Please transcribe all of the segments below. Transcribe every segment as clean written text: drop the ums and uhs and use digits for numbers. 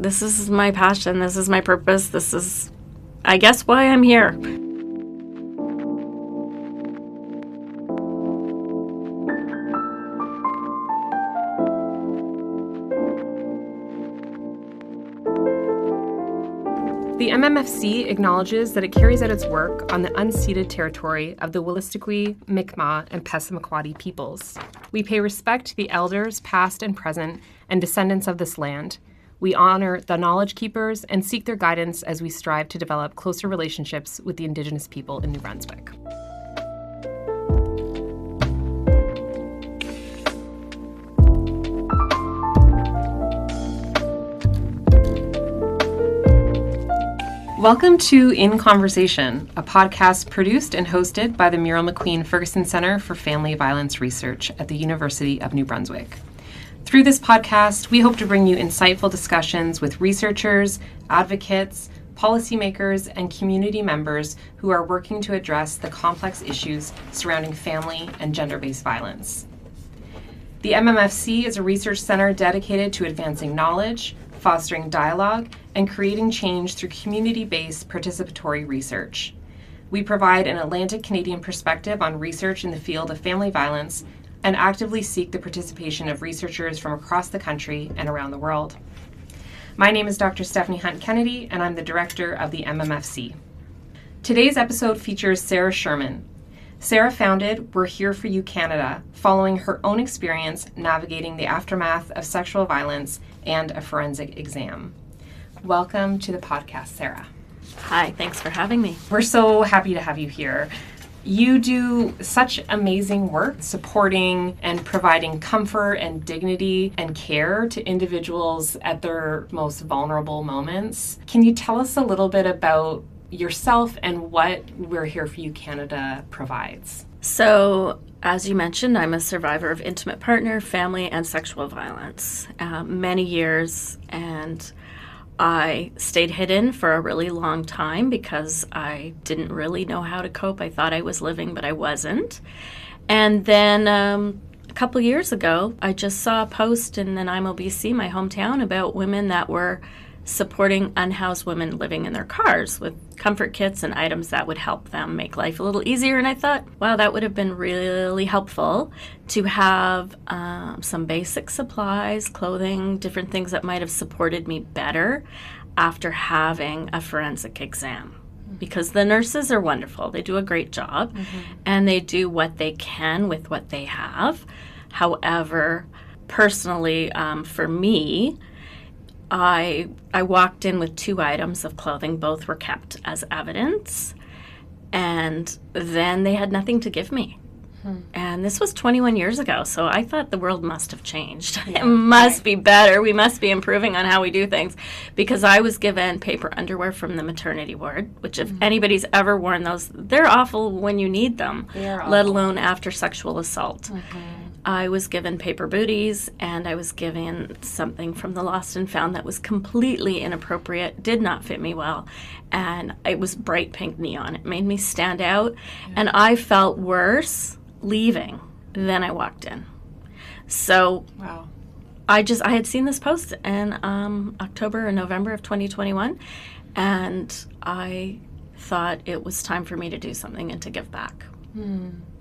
This is my passion. This is my purpose. This is, I guess, why I'm here. The MMFC acknowledges that it carries out its work on the unceded territory of the Wolastoqiyik, Mi'kmaq, and Peskotomuhkati peoples. We pay respect to the elders, past and present, and descendants of this land. We honor the knowledge keepers and seek their guidance as we strive to develop closer relationships with the Indigenous people in New Brunswick. Welcome to In Conversation, a podcast produced and hosted by the Muriel McQueen Fergusson Centre for Family Violence Research at the University of New Brunswick. Through this podcast, we hope to bring you insightful discussions with researchers, advocates, policymakers, and community members who are working to address the complex issues surrounding family and gender-based violence. The MMFC is a research center dedicated to advancing knowledge, fostering dialogue, and creating change through community-based participatory research. We provide an Atlantic Canadian perspective on research in the field of family violence and actively seek the participation of researchers from across the country and around the world. My name is Dr. Stephanie Hunt-Kennedy, and I'm the director of the MMFC. Today's episode features Sarah Sherman. Sarah founded We're Here For You Canada following her own experience navigating the aftermath of sexual violence and a forensic exam. Welcome to the podcast, Sarah. Hi, thanks for having me. We're so happy to have you here. You do such amazing work supporting and providing comfort and dignity and care to individuals at their most vulnerable moments. Can you tell us a little bit about yourself and what We're Here For You Canada provides? So, as you mentioned, I'm a survivor of intimate partner, family, and sexual violence. Many years, and I stayed hidden for a really long time because I didn't really know how to cope. I thought I was living, but I wasn't. And then a couple years ago, I just saw a post in Nanaimo, BC, my hometown, about women that were supporting unhoused women living in their cars with comfort kits and items that would help them make life a little easier. And I thought, wow, that would have been really helpful to have some basic supplies, clothing, different things that might have supported me better after having a forensic exam. Because the nurses are wonderful. They do a great job, and they do what they can with what they have. However, personally, for me, I walked in with 2 items of clothing. Both were kept as evidence, and then they had nothing to give me. And this was 21 years ago, so I thought the world must have changed. Yeah, it must be better. We must be improving on how we do things, because I was given paper underwear from the maternity ward, which if anybody's ever worn those, they're awful when you need them, let alone after sexual assault. I was given paper booties, and I was given something from the Lost and Found that was completely inappropriate, did not fit me well, and it was bright pink neon. It made me stand out, and I felt worse leaving than I walked in. So wow. I had seen this post in October and November of 2021, and I thought it was time for me to do something and to give back.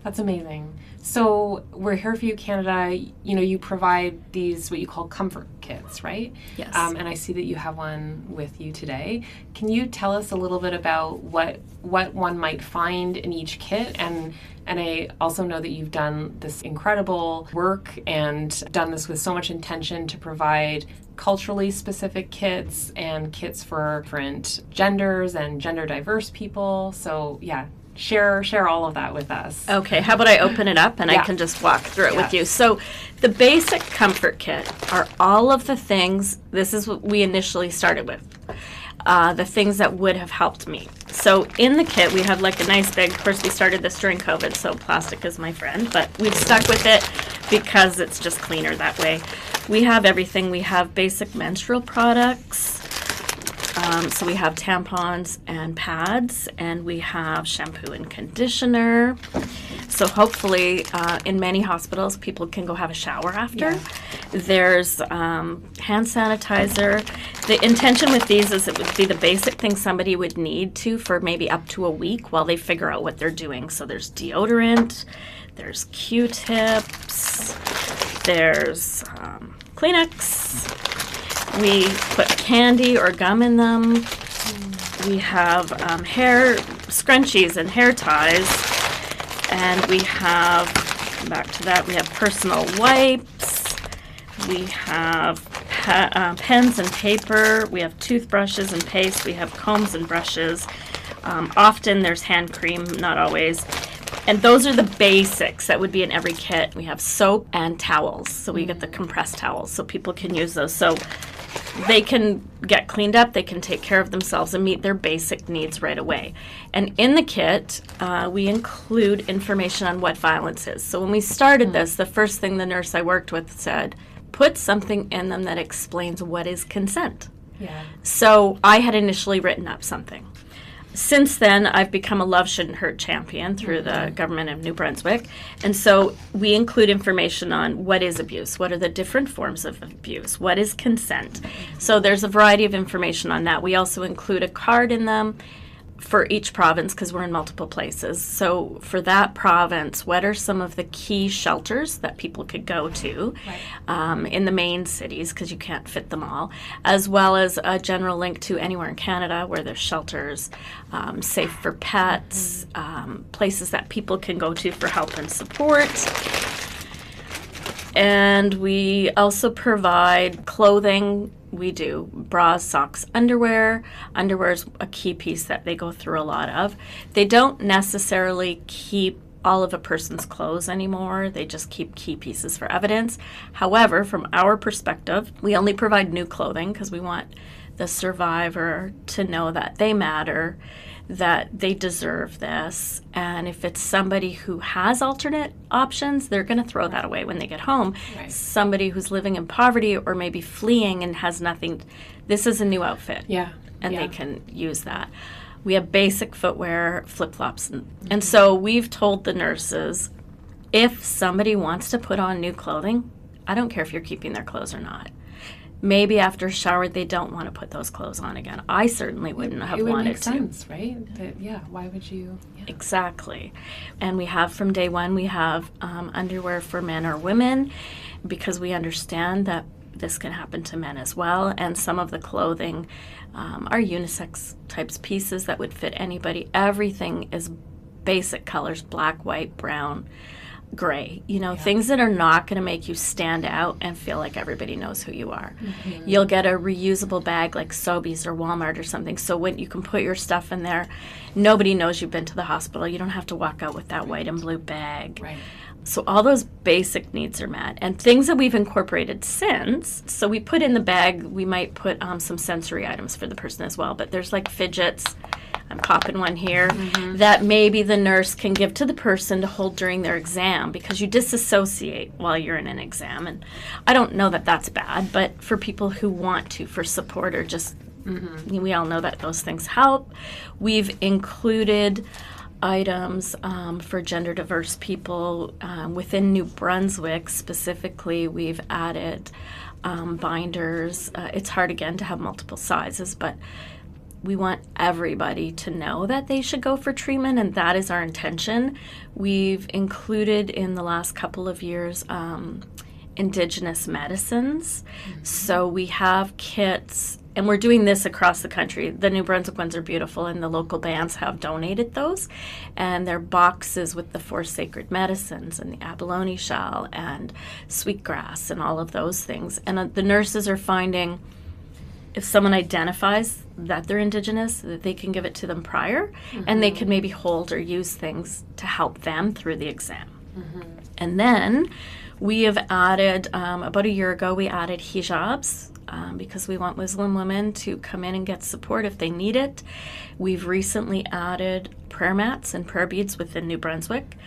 That's amazing. So We're Here For You Canada, you provide these what you call comfort kits, right? Yes. And I see that you have one with you today. Can you tell us a little bit about what one might find in each kit? And I also know that you've done this incredible work and done this with so much intention to provide culturally specific kits and kits for different genders and gender diverse people. So yeah. Share all of that with us. Okay, how about I open it up and I can just walk through it with you. So the basic comfort kit are all of the things, this is what we initially started with, the things that would have helped me. So in the kit, we have like a nice big, of course we started this during COVID, so plastic is my friend, but we've stuck with it because it's just cleaner that way. We have everything. We have basic menstrual products. So we have tampons and pads, and we have shampoo and conditioner. So hopefully in many hospitals, people can go have a shower after. Yeah. There's hand sanitizer. The intention with these is it would be the basic thing somebody would need to for maybe up to a week while they figure out what they're doing. So there's deodorant, there's Q-tips, there's Kleenex. We put candy or gum in them. We have hair scrunchies and hair ties. And we have, back to that, we have personal wipes. We have pens and paper. We have toothbrushes and paste. We have combs and brushes. Often there's hand cream, not always. And those are the basics that would be in every kit. We have soap and towels. So we get the compressed towels so people can use those. So they can get cleaned up, they can take care of themselves and meet their basic needs right away. And in the kit, we include information on what violence is. So when we started this, the first thing the nurse I worked with said, put something in them that explains what is consent. Yeah. So I had initially written up something. Since then, I've become a Love Shouldn't Hurt champion through the government of New Brunswick. And so we include information on what is abuse, what are the different forms of abuse, what is consent. So there's a variety of information on that. We also include a card in them for each province because we're in multiple places. So for that province, what are some of the key shelters that people could go to in the main cities because you can't fit them all, as well as a general link to anywhere in Canada where there's shelters, safe for pets, places that people can go to for help and support. And we also provide clothing. We do bras, socks, underwear. Underwear is a key piece that they go through a lot of. They don't necessarily keep all of a person's clothes anymore. They just keep key pieces for evidence. However, from our perspective, we only provide new clothing because we want the survivor to know that they matter, that they deserve this. And if it's somebody who has alternate options, they're going to throw that away when they get home. Right. Somebody who's living in poverty or maybe fleeing and has nothing, this is a new outfit. Yeah. And they can use that. We have basic footwear, flip-flops. And so we've told the nurses, if somebody wants to put on new clothing, I don't care if you're keeping their clothes or not. Maybe after a shower, they don't want to put those clothes on again. I certainly wouldn't have wanted to. It would make sense, right? That, why would you? Yeah. Exactly. And we have from day one, we have underwear for men or women because we understand that this can happen to men as well. And some of the clothing are unisex types pieces that would fit anybody. Everything is basic colors, black, white, brown, gray, things that are not going to make you stand out and feel like everybody knows who you are. Mm-hmm. You'll get a reusable bag like Sobeys or Walmart or something, so when you can put your stuff in there, nobody knows you've been to the hospital. You don't have to walk out with that white and blue bag. Right. So all those basic needs are met. And things that we've incorporated since, so we put in the bag, we might put some sensory items for the person as well, but there's like fidgets, I'm popping one here, that maybe the nurse can give to the person to hold during their exam because you disassociate while you're in an exam. And I don't know that that's bad, but for people who want to, for support or just, we all know that those things help. We've included items for gender diverse people within New Brunswick. Specifically, we've added binders. It's hard again to have multiple sizes, but we want everybody to know that they should go for treatment, and that is our intention. We've included in the last couple of years Indigenous medicines. So we have kits, and we're doing this across the country. The New Brunswick ones are beautiful, and the local bands have donated those. And they're boxes with the 4 sacred medicines and the abalone shell and sweetgrass and all of those things. And the nurses are finding if someone identifies that they're Indigenous, that they can give it to them prior, and they can maybe hold or use things to help them through the exam. And then we have added, about a year ago, we added hijabs because we want Muslim women to come in and get support if they need it. We've recently added prayer mats and prayer beads within New Brunswick.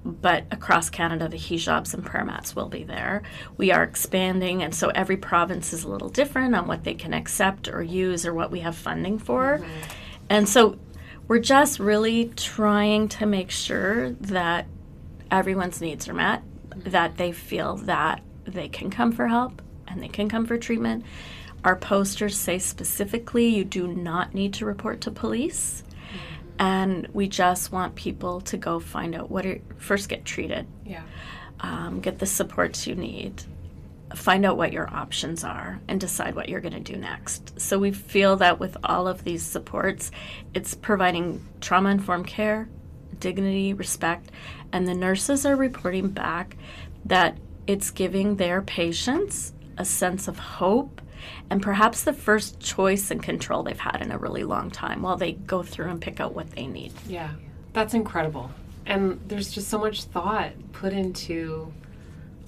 But across Canada, the hijabs and prayer mats will be there. We are expanding, and so every province is a little different on what they can accept or use or what we have funding for. And so We're just really trying to make sure that everyone's needs are met, that they feel that they can come for help and they can come for treatment. Our posters say specifically you do not need to report to police. And we just want people to go find out first get treated, get the supports you need, find out what your options are, and decide what you're going to do next. So we feel that with all of these supports, it's providing trauma-informed care, dignity, respect, and the nurses are reporting back that it's giving their patients a sense of hope and perhaps the first choice and control they've had in a really long time while they go through and pick out what they need. Yeah, that's incredible. And there's just so much thought put into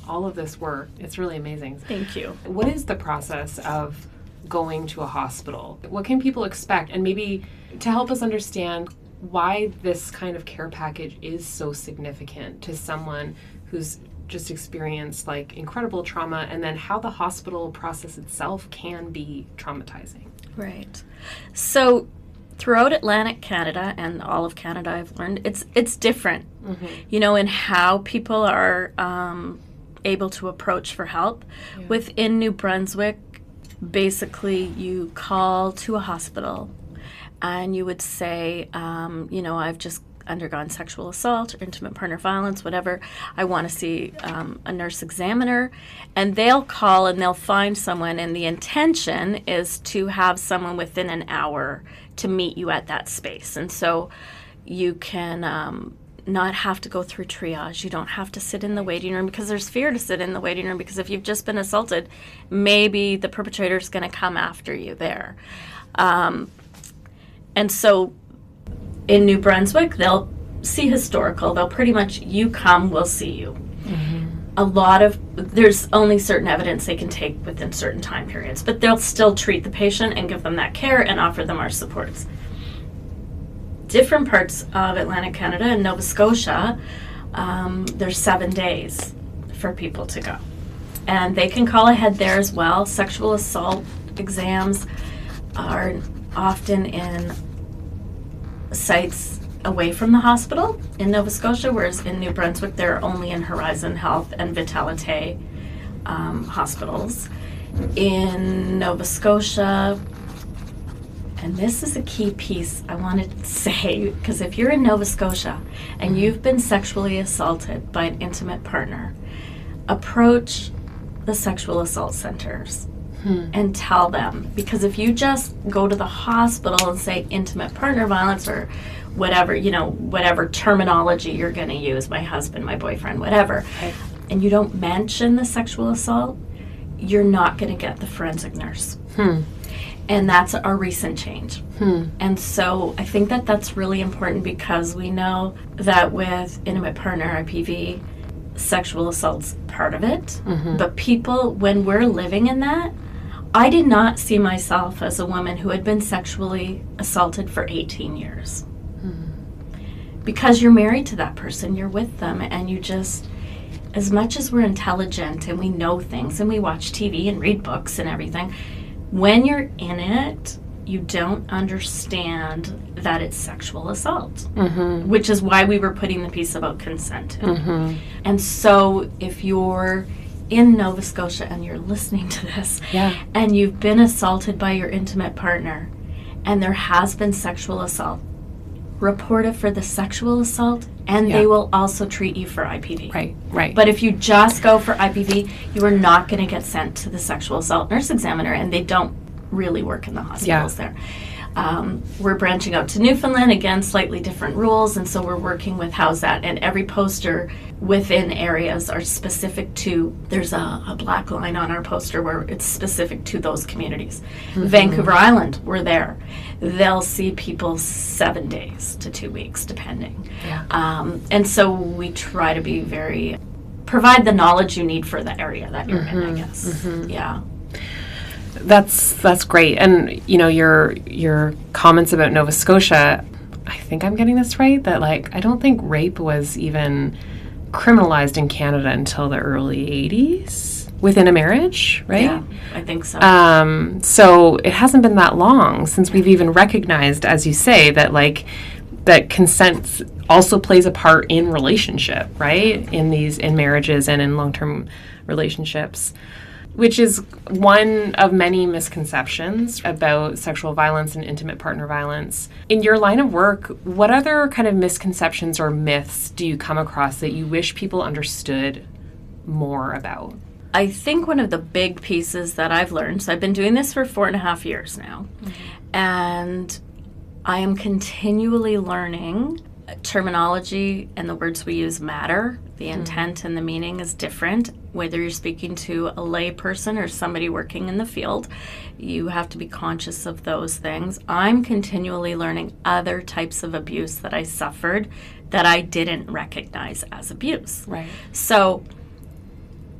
all of this work. It's really amazing. Thank you. What is the process of going to a hospital? What can people expect? And maybe to help us understand why this kind of care package is so significant to someone who's just experienced like incredible trauma, and then how the hospital process itself can be traumatizing. Right. So throughout Atlantic Canada and all of Canada, I've learned it's different, in how people are able to approach for help. Yeah. Within New Brunswick, basically you call to a hospital and you would say, I've just undergone sexual assault or intimate partner violence, whatever. I want to see a nurse examiner. And they'll call and they'll find someone, and the intention is to have someone within an hour to meet you at that space. And so you can not have to go through triage. You don't have to sit in the waiting room, because there's fear to sit in the waiting room, because if you've just been assaulted, maybe the perpetrator is going to come after you there. And so in New Brunswick, they'll see historical. They'll pretty much, you come, we'll see you. There's only certain evidence they can take within certain time periods, but they'll still treat the patient and give them that care and offer them our supports. Different parts of Atlantic Canada and Nova Scotia, there's 7 days for people to go. And they can call ahead there as well. Sexual assault exams are often in sites away from the hospital in Nova Scotia, whereas in New Brunswick they're only in Horizon Health and Vitalite hospitals. In Nova Scotia, and this is a key piece I want to say, because if you're in Nova Scotia and you've been sexually assaulted by an intimate partner, approach the sexual assault centers and tell them. Because if you just go to the hospital and say intimate partner violence or whatever, whatever terminology you're going to use, my husband, my boyfriend, whatever, and you don't mention the sexual assault, you're not going to get the forensic nurse. And that's a recent change. And so I think that that's really important, because we know that with intimate partner IPV, sexual assault's part of it. But people, when we're living in that, I did not see myself as a woman who had been sexually assaulted for 18 years. Because you're married to that person, you're with them, and you just, as much as we're intelligent and we know things and we watch TV and read books and everything, when you're in it, you don't understand that it's sexual assault, which is why we were putting the piece about consent in. And so if you're in Nova Scotia and you're listening to this, and you've been assaulted by your intimate partner and there has been sexual assault, report it for the sexual assault, and they will also treat you for IPV. Right. But if you just go for IPV, you are not going to get sent to the sexual assault nurse examiner, and they don't really work in the hospitals there. We're branching out to Newfoundland, again, slightly different rules, and so we're working with How's That, and every poster within areas are specific to, there's a black line on our poster where it's specific to those communities. Vancouver Island, we're there. They'll see people 7 days to 2 weeks, depending. And so we try to provide the knowledge you need for the area that you're in, I guess. That's great. And your comments about Nova Scotia, I think I'm getting this right, that I don't think rape was even criminalized in Canada until the early 80s. within a marriage, right? Yeah, I think so. So it hasn't been that long since we've even recognized, as you say, that that consent also plays a part in relationship, right? In marriages and in long-term relationships, which is one of many misconceptions about sexual violence and intimate partner violence. In your line of work, what other kind of misconceptions or myths do you come across that you wish people understood more about? I think one of the big pieces that I've learned, so I've been doing this for 4.5 years now, and I am continually learning terminology, and the words we use matter. The intent and the meaning is different. Whether you're speaking to a lay person or somebody working in the field, you have to be conscious of those things. I'm continually learning other types of abuse that I suffered that I didn't recognize as abuse. Right. So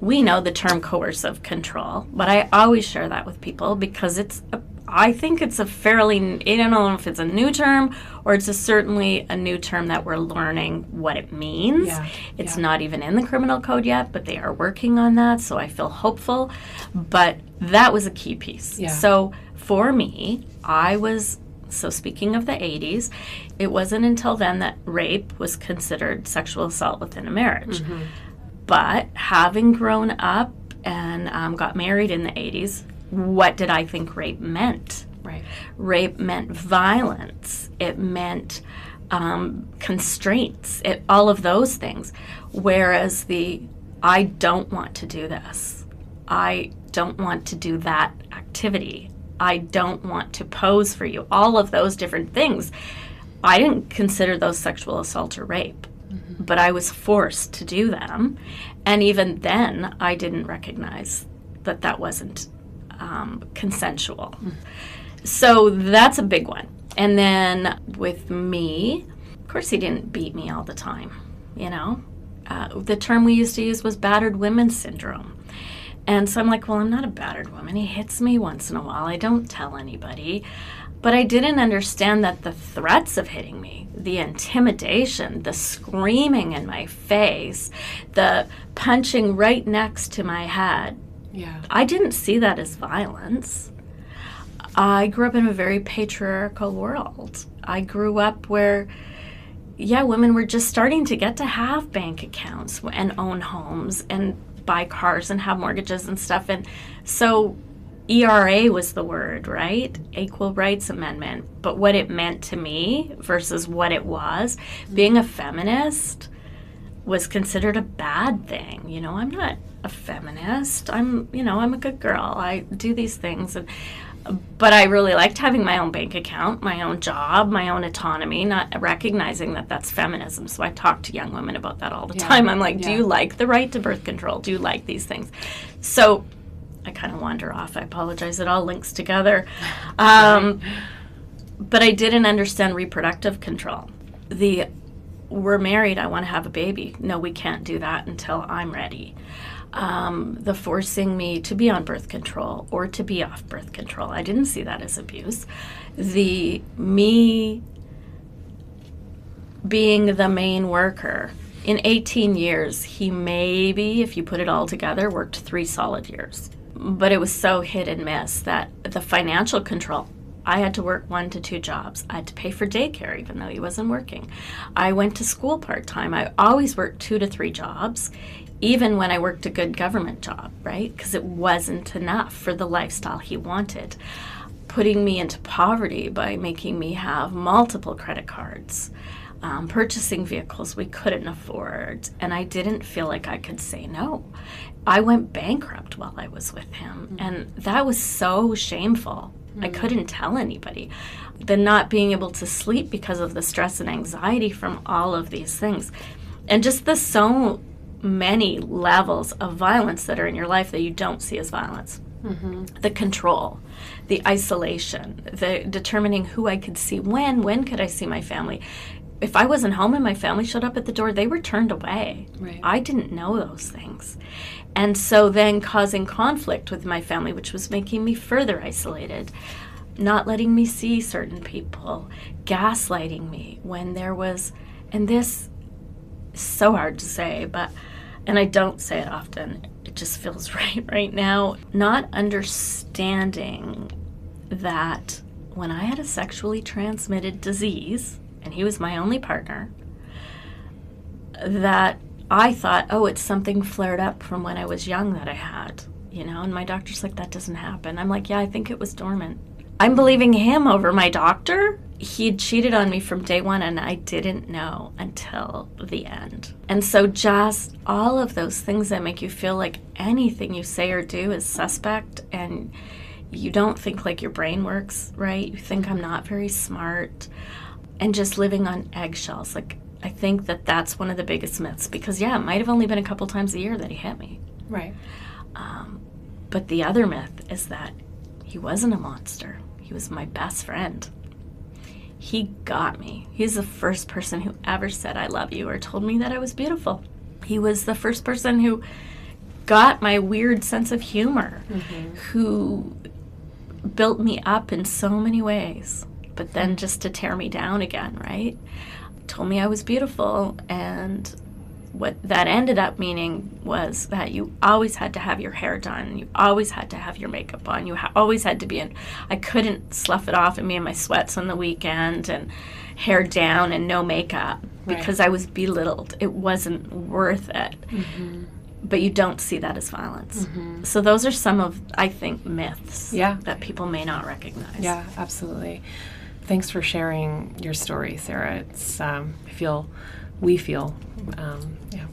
we know the term coercive control, but I always share that with people because I think it's a fairly, I don't know if it's a new term or it's certainly a new term that we're learning what it means. Yeah. It's not even in the criminal code yet, but they are working on that, so I feel hopeful. But that was a key piece. Yeah. So for me, speaking of the 80s, it wasn't until then that rape was considered sexual assault within a marriage. But having grown up and got married in the 80s, what did I think rape meant? Right. Rape meant violence. It meant constraints. All of those things. Whereas I don't want to do this. I don't want to do that activity. I don't want to pose for you. All of those different things. I didn't consider those sexual assault or rape. But I was forced to do them. And even then, I didn't recognize that wasn't consensual. So that's a big one. And then with me, of course, he didn't beat me all the time, The term we used to use was battered women syndrome. And so I'm like, well, I'm not a battered woman. He hits me once in a while. I don't tell anybody. But I didn't understand that the threats of hitting me, the intimidation, the screaming in my face, the punching right next to my head, I didn't see that as violence. I grew up in a very patriarchal world. I grew up where, women were just starting to get to have bank accounts and own homes and buy cars and have mortgages and stuff. And so ERA was the word, right? Equal Rights Amendment. But what it meant to me versus what it was, being a feminist was considered a bad thing. I'm not a feminist. I'm a good girl. I do these things. But I really liked having my own bank account, my own job, my own autonomy, not recognizing that that's feminism. So I talk to young women about that all the time. I'm like, do you like the right to birth control? Do you like these things? So I kind of wander off. I apologize. It all links together. But I didn't understand reproductive control. We're married. I want to have a baby. No, we can't do that until I'm ready. The forcing me to be on birth control or to be off birth control. I didn't see that as abuse. Me being the main worker. In 18 years, he maybe, if you put it all together, worked 3 solid years. But it was so hit and miss that the financial control, I had to work 1 to 2 jobs. I had to pay for daycare even though he wasn't working. I went to school part-time. I always worked 2 to 3 jobs, even when I worked a good government job, right? Because it wasn't enough for the lifestyle he wanted. Putting me into poverty by making me have multiple credit cards, purchasing vehicles we couldn't afford, and I didn't feel like I could say no. I went bankrupt while I was with him, and that was so shameful. I couldn't tell anybody. The not being able to sleep because of the stress and anxiety from all of these things. And just the so many levels of violence that are in your life that you don't see as violence. The control, the isolation, the determining who I could see when could I see my family. If I wasn't home and my family showed up at the door, they were turned away. Right. I didn't know those things. And so then causing conflict with my family, which was making me further isolated, not letting me see certain people, gaslighting me when there was, and this is so hard to say, and I don't say it often, it just feels right now. Not understanding that when I had a sexually transmitted disease, and he was my only partner, that I thought, oh, it's something flared up from when I was young that I had, and my doctor's like, that doesn't happen. I'm like, yeah, I think it was dormant. I'm believing him over my doctor. He'd cheated on me from day one, and I didn't know until the end. And so just all of those things that make you feel like anything you say or do is suspect, and you don't think like your brain works right. You think I'm not very smart, and just living on eggshells. Like, I think that's one of the biggest myths, because, yeah, it might have only been a couple times a year that he hit me. Right. But the other myth is that he wasn't a monster. He was my best friend. He got me. He's the first person who ever said I love you or told me that I was beautiful. He was the first person who got my weird sense of humor, who built me up in so many ways, but then just to tear me down again, right? Told me I was beautiful, and what that ended up meaning was that you always had to have your hair done, you always had to have your makeup on, you always had to be in. I couldn't slough it off in me and my sweats on the weekend and hair down and no makeup, because I was belittled. It wasn't worth it. But you don't see that as violence. So those are some of, I think, myths that people may not recognize. Yeah, absolutely. Thanks for sharing your story, Sarah. It's we feel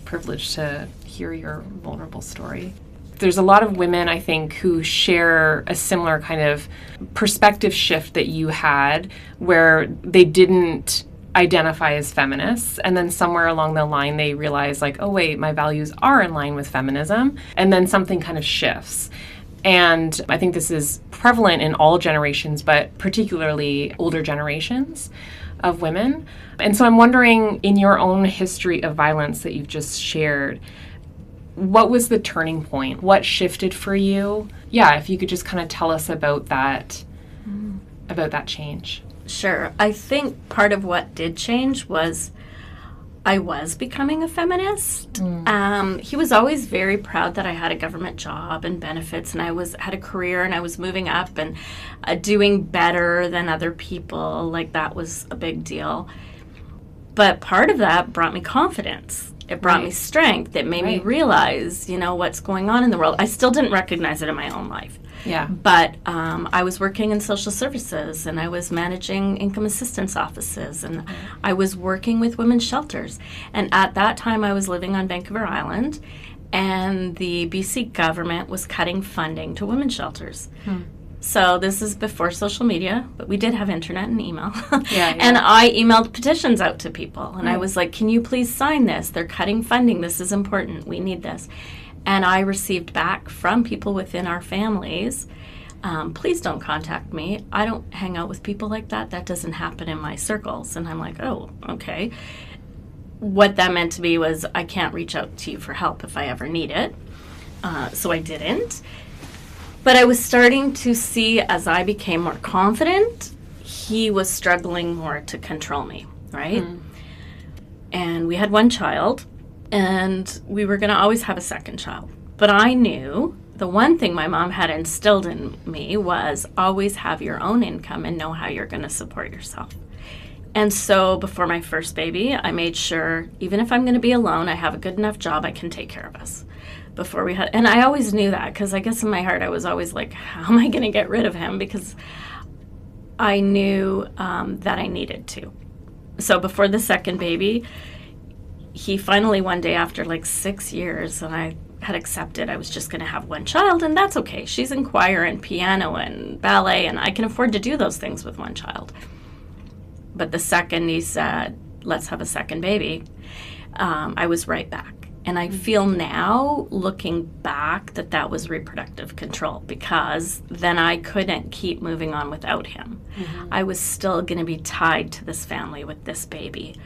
privileged to hear your vulnerable story. There's a lot of women, I think, who share a similar kind of perspective shift that you had, where they didn't identify as feminists, and then somewhere along the line they realize, like, oh wait, my values are in line with feminism, and then something kind of shifts. And I think this is prevalent in all generations, but particularly older generations of women. And so I'm wondering, in your own history of violence that you've just shared, what was the turning point? What shifted for you? Yeah, if you could just kind of tell us about that change. Sure. I think part of what did change was I was becoming a feminist. He was always very proud that I had a government job and benefits, and I had a career, and I was moving up and doing better than other people. Like, that was a big deal. But part of that brought me confidence. It brought me strength. It made me realize, what's going on in the world. I still didn't recognize it in my own life. Yeah. But I was working in social services, and I was managing income assistance offices, and I was working with women's shelters. And at that time, I was living on Vancouver Island, and the BC government was cutting funding to women's shelters. So this is before social media, but we did have internet and email. And I emailed petitions out to people, and I was like, can you please sign this? They're cutting funding. This is important. We need this. And I received back from people within our families, please don't contact me. I don't hang out with people like that. That doesn't happen in my circles. And I'm like, oh, okay. What that meant to me was, I can't reach out to you for help if I ever need it. So I didn't. But I was starting to see, as I became more confident, he was struggling more to control me, right? And we had one child, and we were going to always have a second child. But I knew the one thing my mom had instilled in me was always have your own income and know how you're going to support yourself. And so before my first baby, I made sure, even if I'm going to be alone, I have a good enough job I can take care of us. And I always knew that, because I guess in my heart I was always like, how am I going to get rid of him? Because I knew that I needed to. So before the second baby, he finally one day, after like 6 years, and I had accepted I was just going to have one child, and that's okay. She's in choir and piano and ballet, and I can afford to do those things with one child. But the second he said, let's have a second baby, I was right back. And I feel now, looking back, that was reproductive control, because then I couldn't keep moving on without him. I was still going to be tied to this family with this baby.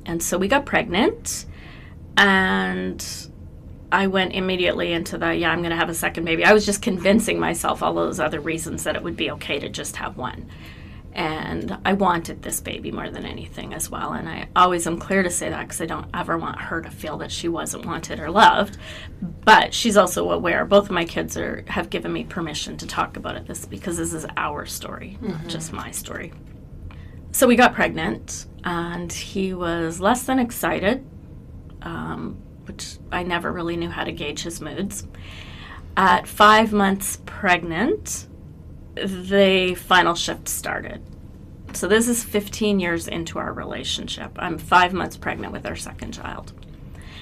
And so we got pregnant, and I went immediately into I'm going to have a second baby. I was just convincing myself all those other reasons that it would be okay to just have one. And I wanted this baby more than anything as well. And I always am clear to say that because I don't ever want her to feel that she wasn't wanted or loved. But she's also aware. Both of my kids have given me permission to talk about it because this is our story, not just my story. So we got pregnant, and he was less than excited, which I never really knew how to gauge his moods. At 5 months pregnant, the final shift started. So this is 15 years into our relationship. I'm 5 months pregnant with our second child.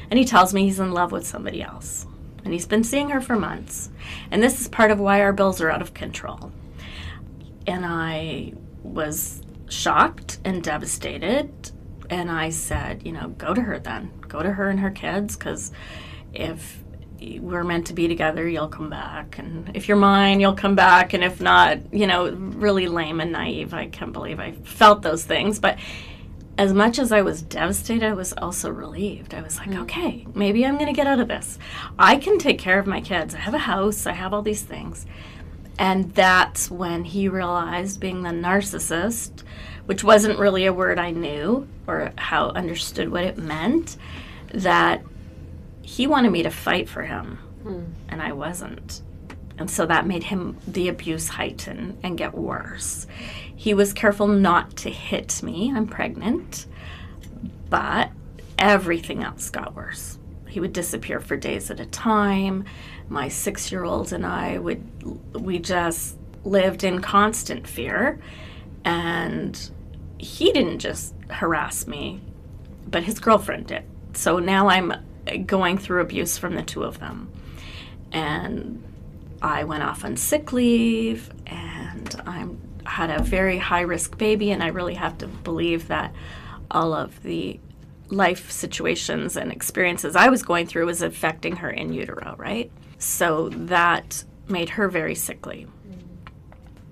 And he tells me he's in love with somebody else. And he's been seeing her for months. And this is part of why our bills are out of control. And I was shocked and devastated. And I said, go to her then. Go to her and her kids, because if we're meant to be together, you'll come back. And if you're mine, you'll come back. And if not, really lame and naive. I can't believe I felt those things. But as much as I was devastated, I was also relieved. I was like, okay, maybe I'm going to get out of this. I can take care of my kids. I have a house. I have all these things. And that's when he realized, being the narcissist, which wasn't really a word I knew or how understood what it meant, that he wanted me to fight for him, and I wasn't. And so that made the abuse heighten and get worse. He was careful not to hit me. I'm pregnant. But everything else got worse. He would disappear for days at a time. My 6-year-old and I we just lived in constant fear. And he didn't just harass me, but his girlfriend did. So now I'm going through abuse from the two of them. And I went off on sick leave, and I had a very high-risk baby, and I really have to believe that all of the life situations and experiences I was going through was affecting her in utero, right? So that made her very sickly.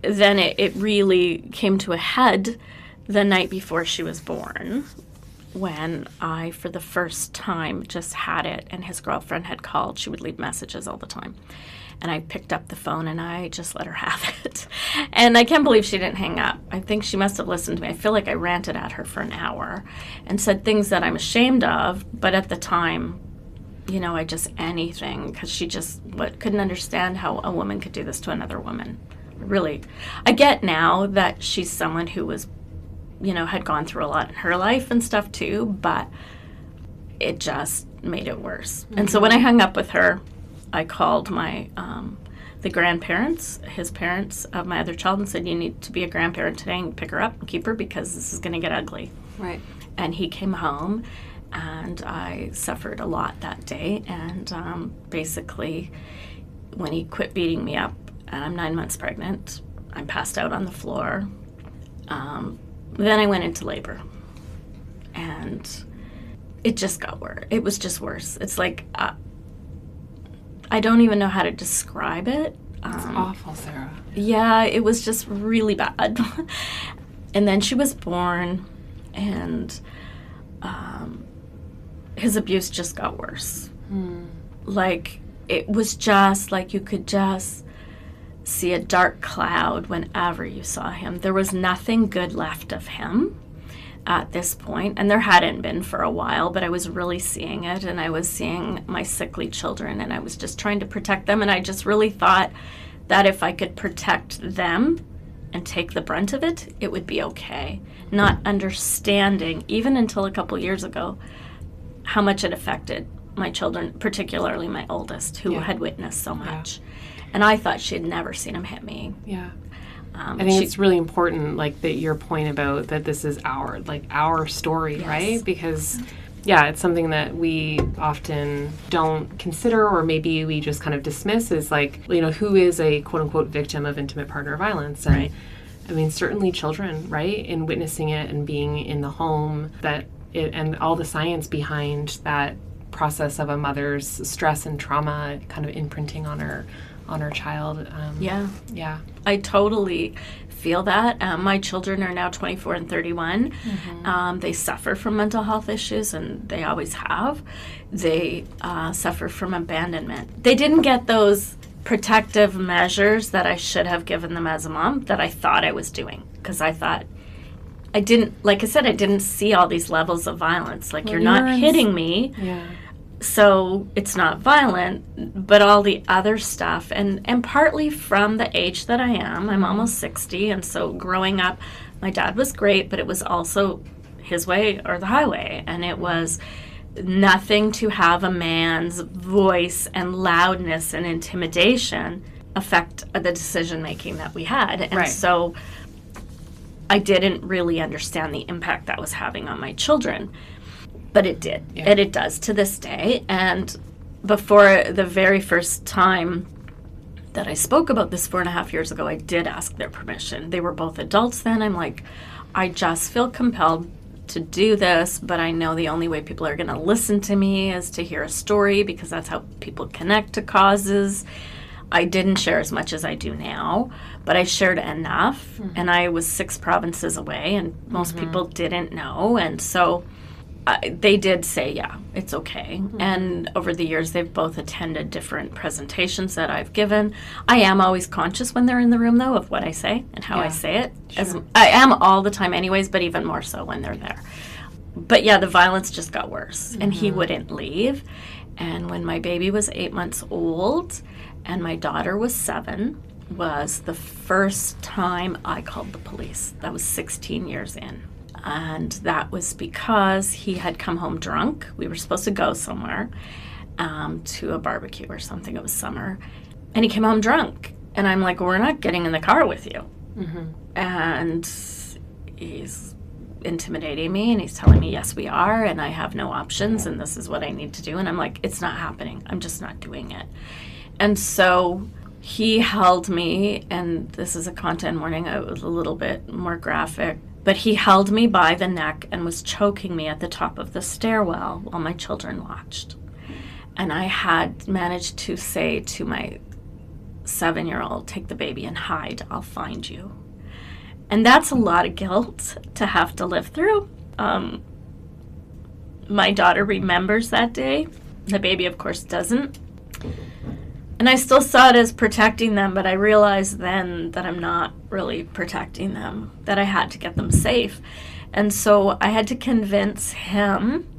Then it really came to a head the night before she was born, when I, for the first time, just had it, and his girlfriend had called. She would leave messages all the time. And I picked up the phone, and I just let her have it. And I can't believe she didn't hang up. I think she must have listened to me. I feel like I ranted at her for an hour and said things that I'm ashamed of, but at the time, I just anything, because she just couldn't understand how a woman could do this to another woman. Really. I get now that she's someone who was had gone through a lot in her life and stuff too, but it just made it worse. And so when I hung up with her, I called my the grandparents, his parents of my other child, and said, you need to be a grandparent today and pick her up and keep her, because this is going to get ugly. Right. And he came home, and I suffered a lot that day. And basically, when he quit beating me up, and I'm 9 months pregnant, I'm passed out on the floor. Then I went into labor, and it just got worse. It was just worse. It's like, I don't even know how to describe it. It's awful, Sarah. Yeah, it was just really bad. And then she was born, and his abuse just got worse. Like, it was just like you could just see a dark cloud whenever you saw him. There was nothing good left of him at this point, and there hadn't been for a while, but I was really seeing it, and I was seeing my sickly children, and I was just trying to protect them, and I just really thought that if I could protect them and take the brunt of it, it would be okay. Not understanding, even until a couple years ago, how much it affected my children, particularly my oldest, who had witnessed so much. And I thought she had never seen him hit me. Yeah. I think it's really important, like, that your point about that this is our story, right? Because, it's something that we often don't consider, or maybe we just kind of dismiss, is like, who is a quote-unquote victim of intimate partner violence? And I mean, certainly children, right? In witnessing it and being in the home, and all the science behind that process of a mother's stress and trauma kind of imprinting on her child. I totally feel that. My children are now 24 and 31. They suffer from mental health issues, and they always have. They suffer from abandonment. They didn't get those protective measures that I should have given them as a mom that I thought I was doing. Because I thought, I didn't see all these levels of violence. Like, you're not hitting me, so it's not violent, but all the other stuff. And partly from the age that I am, I'm almost 60, and so growing up, my dad was great, but it was also his way or the highway. And it was nothing to have a man's voice and loudness and intimidation affect the decision-making that we had. And so I didn't really understand the impact that was having on my children, but it did, and it does to this day. And before the very first time that I spoke about this 4.5 years ago, I did ask their permission. They were both adults then. I'm like, I just feel compelled to do this, but I know the only way people are going to listen to me is to hear a story, because that's how people connect to causes. I didn't share as much as I do now, but I shared enough, and I was 6 provinces away, and most people didn't know, and so they did say, yeah, it's okay. And over the years, they've both attended different presentations that I've given. I am always conscious when they're in the room, though, of what I say and how I say it. As I am all the time anyways, but even more so when they're there. But yeah, the violence just got worse, and he wouldn't leave. And when my baby was 8 months old and my daughter was 7, was the first time I called the police. That was 16 years in. And that was because he had come home drunk. We were supposed to go somewhere to a barbecue or something. It was summer. And he came home drunk. And I'm like, well, we're not getting in the car with you. And he's intimidating me, and he's telling me, yes, we are, and I have no options, and this is what I need to do. And I'm like, it's not happening. I'm just not doing it. And so he held me, and this is a content warning. It was a little bit more graphic. But he held me by the neck and was choking me at the top of the stairwell while my children watched. And I had managed to say to my 7-year-old, take the baby and hide, I'll find you. And that's a lot of guilt to have to live through. My daughter remembers that day. The baby, of course, doesn't. And I still saw it as protecting them, but I realized then that I'm not really protecting them, that I had to get them safe. And so I had to convince him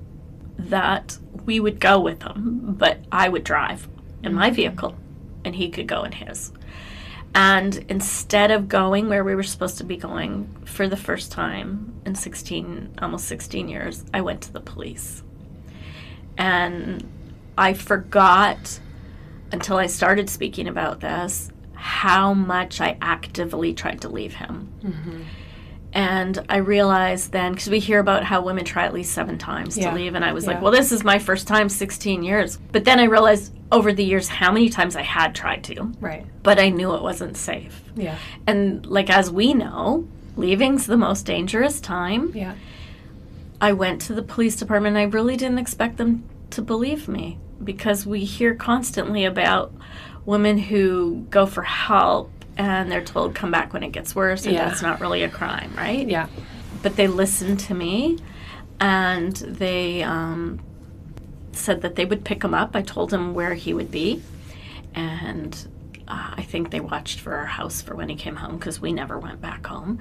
that we would go with him, but I would drive in my vehicle and he could go in his. And instead of going where we were supposed to be going for the first time in almost 16 years, I went to the police. And I forgot, until I started speaking about this, how much I actively tried to leave him. And I realized then, because we hear about how women try at least 7 times to leave, and I was like, well, this is my first time, 16 years. But then I realized over the years how many times I had tried to. But I knew it wasn't safe. And like, as we know, leaving's the most dangerous time. I went to the police department, and I really didn't expect them to believe me, because we hear constantly about women who go for help and they're told, come back when it gets worse, and that's not really a crime, right? But they listened to me, and they said that they would pick him up. I told him where he would be, and I think they watched for our house for when he came home, because we never went back home.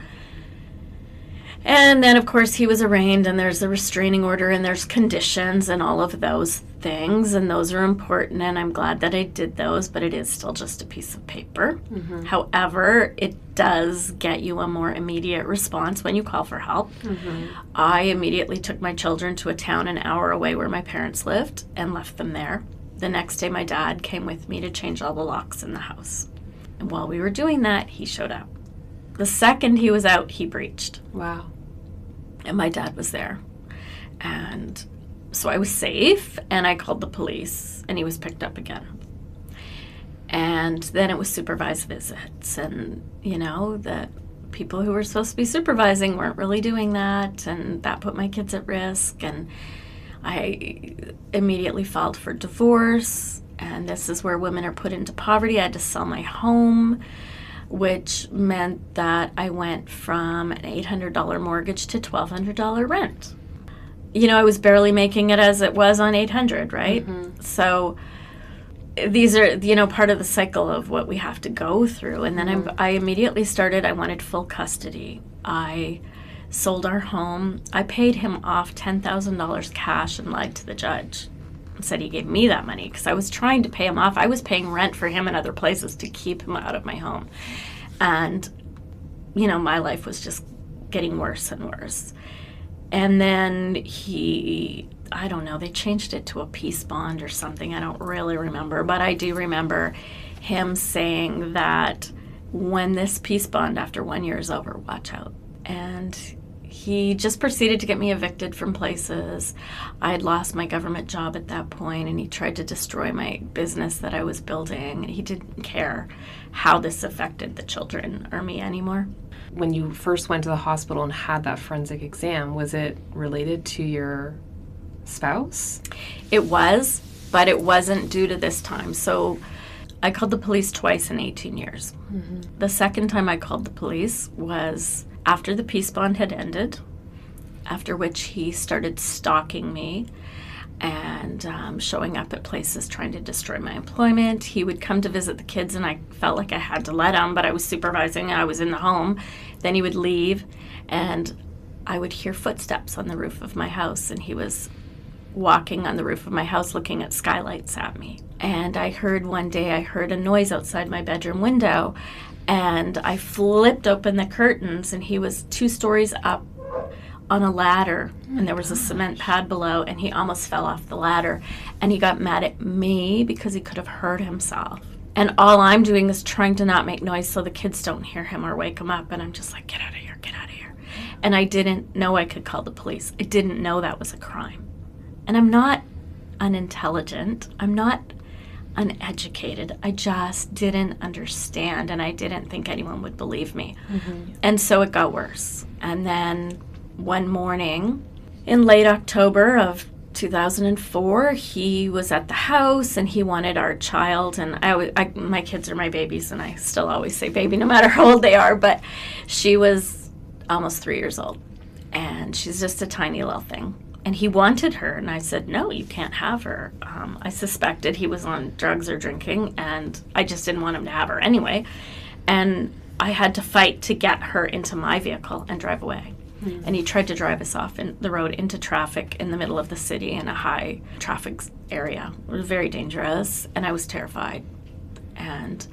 And then, of course, he was arraigned, and there's a restraining order, and there's conditions and all of those things, and those are important, and I'm glad that I did those, but it is still just a piece of paper. However, it does get you a more immediate response when you call for help. I immediately took my children to a town an hour away where my parents lived and left them there. The next day, my dad came with me to change all the locks in the house. And while we were doing that, he showed up. The second he was out, he breached. Wow. And my dad was there. And so I was safe, and I called the police, and he was picked up again. And then it was supervised visits, and, you know, the people who were supposed to be supervising weren't really doing that, and that put my kids at risk, and I immediately filed for divorce, and this is where women are put into poverty. I had to sell my home, which meant that I went from an $800 mortgage to $1,200 rent. You know, I was barely making it as it was on $800, right? So these are, part of the cycle of what we have to go through. And then I immediately started, I wanted full custody. I sold our home. I paid him off $10,000 cash and lied to the judge and said he gave me that money because I was trying to pay him off. I was paying rent for him in other places to keep him out of my home. And, my life was just getting worse and worse. And then I don't know, they changed it to a peace bond or something. I don't really remember, but I do remember him saying that when this peace bond after 1 year is over, watch out. And he just proceeded to get me evicted from places. I had lost my government job at that point, and he tried to destroy my business that I was building. He didn't care how this affected the children or me anymore. When you first went to the hospital and had that forensic exam, was it related to your spouse? It was, but it wasn't due to this time. So I called the police twice in 18 years. Mm-hmm. The second time I called the police was after the peace bond had ended, after which he started stalking me and showing up at places trying to destroy my employment. He would come to visit the kids, and I felt like I had to let him, but I was supervising. I was in the home. Then he would leave, and I would hear footsteps on the roof of my house, and he was walking on the roof of my house looking at skylights at me. And one day I heard a noise outside my bedroom window, and I flipped open the curtains, and he was 2 stories up on a ladder, and there was a cement pad below, and he almost fell off the ladder, and he got mad at me because he could have hurt himself. And all I'm doing is trying to not make noise so the kids don't hear him or wake him up, and I'm just like, get out of here, get out of here. And I didn't know I could call the police. I didn't know that was a crime. And I'm not unintelligent. I'm not uneducated. I just didn't understand, and I didn't think anyone would believe me. Mm-hmm. And so it got worse. And then one morning in late October of 2004, he was at the house, and he wanted our child. And my kids are my babies, and I still always say baby no matter how old they are, but she was almost 3 years old, and she's just a tiny little thing. And he wanted her, and I said, no, you can't have her. I suspected he was on drugs or drinking, and I just didn't want him to have her anyway. And I had to fight to get her into my vehicle and drive away. Mm-hmm. And he tried to drive us off in the road into traffic in the middle of the city in a high traffic area. It was very dangerous, and I was terrified. And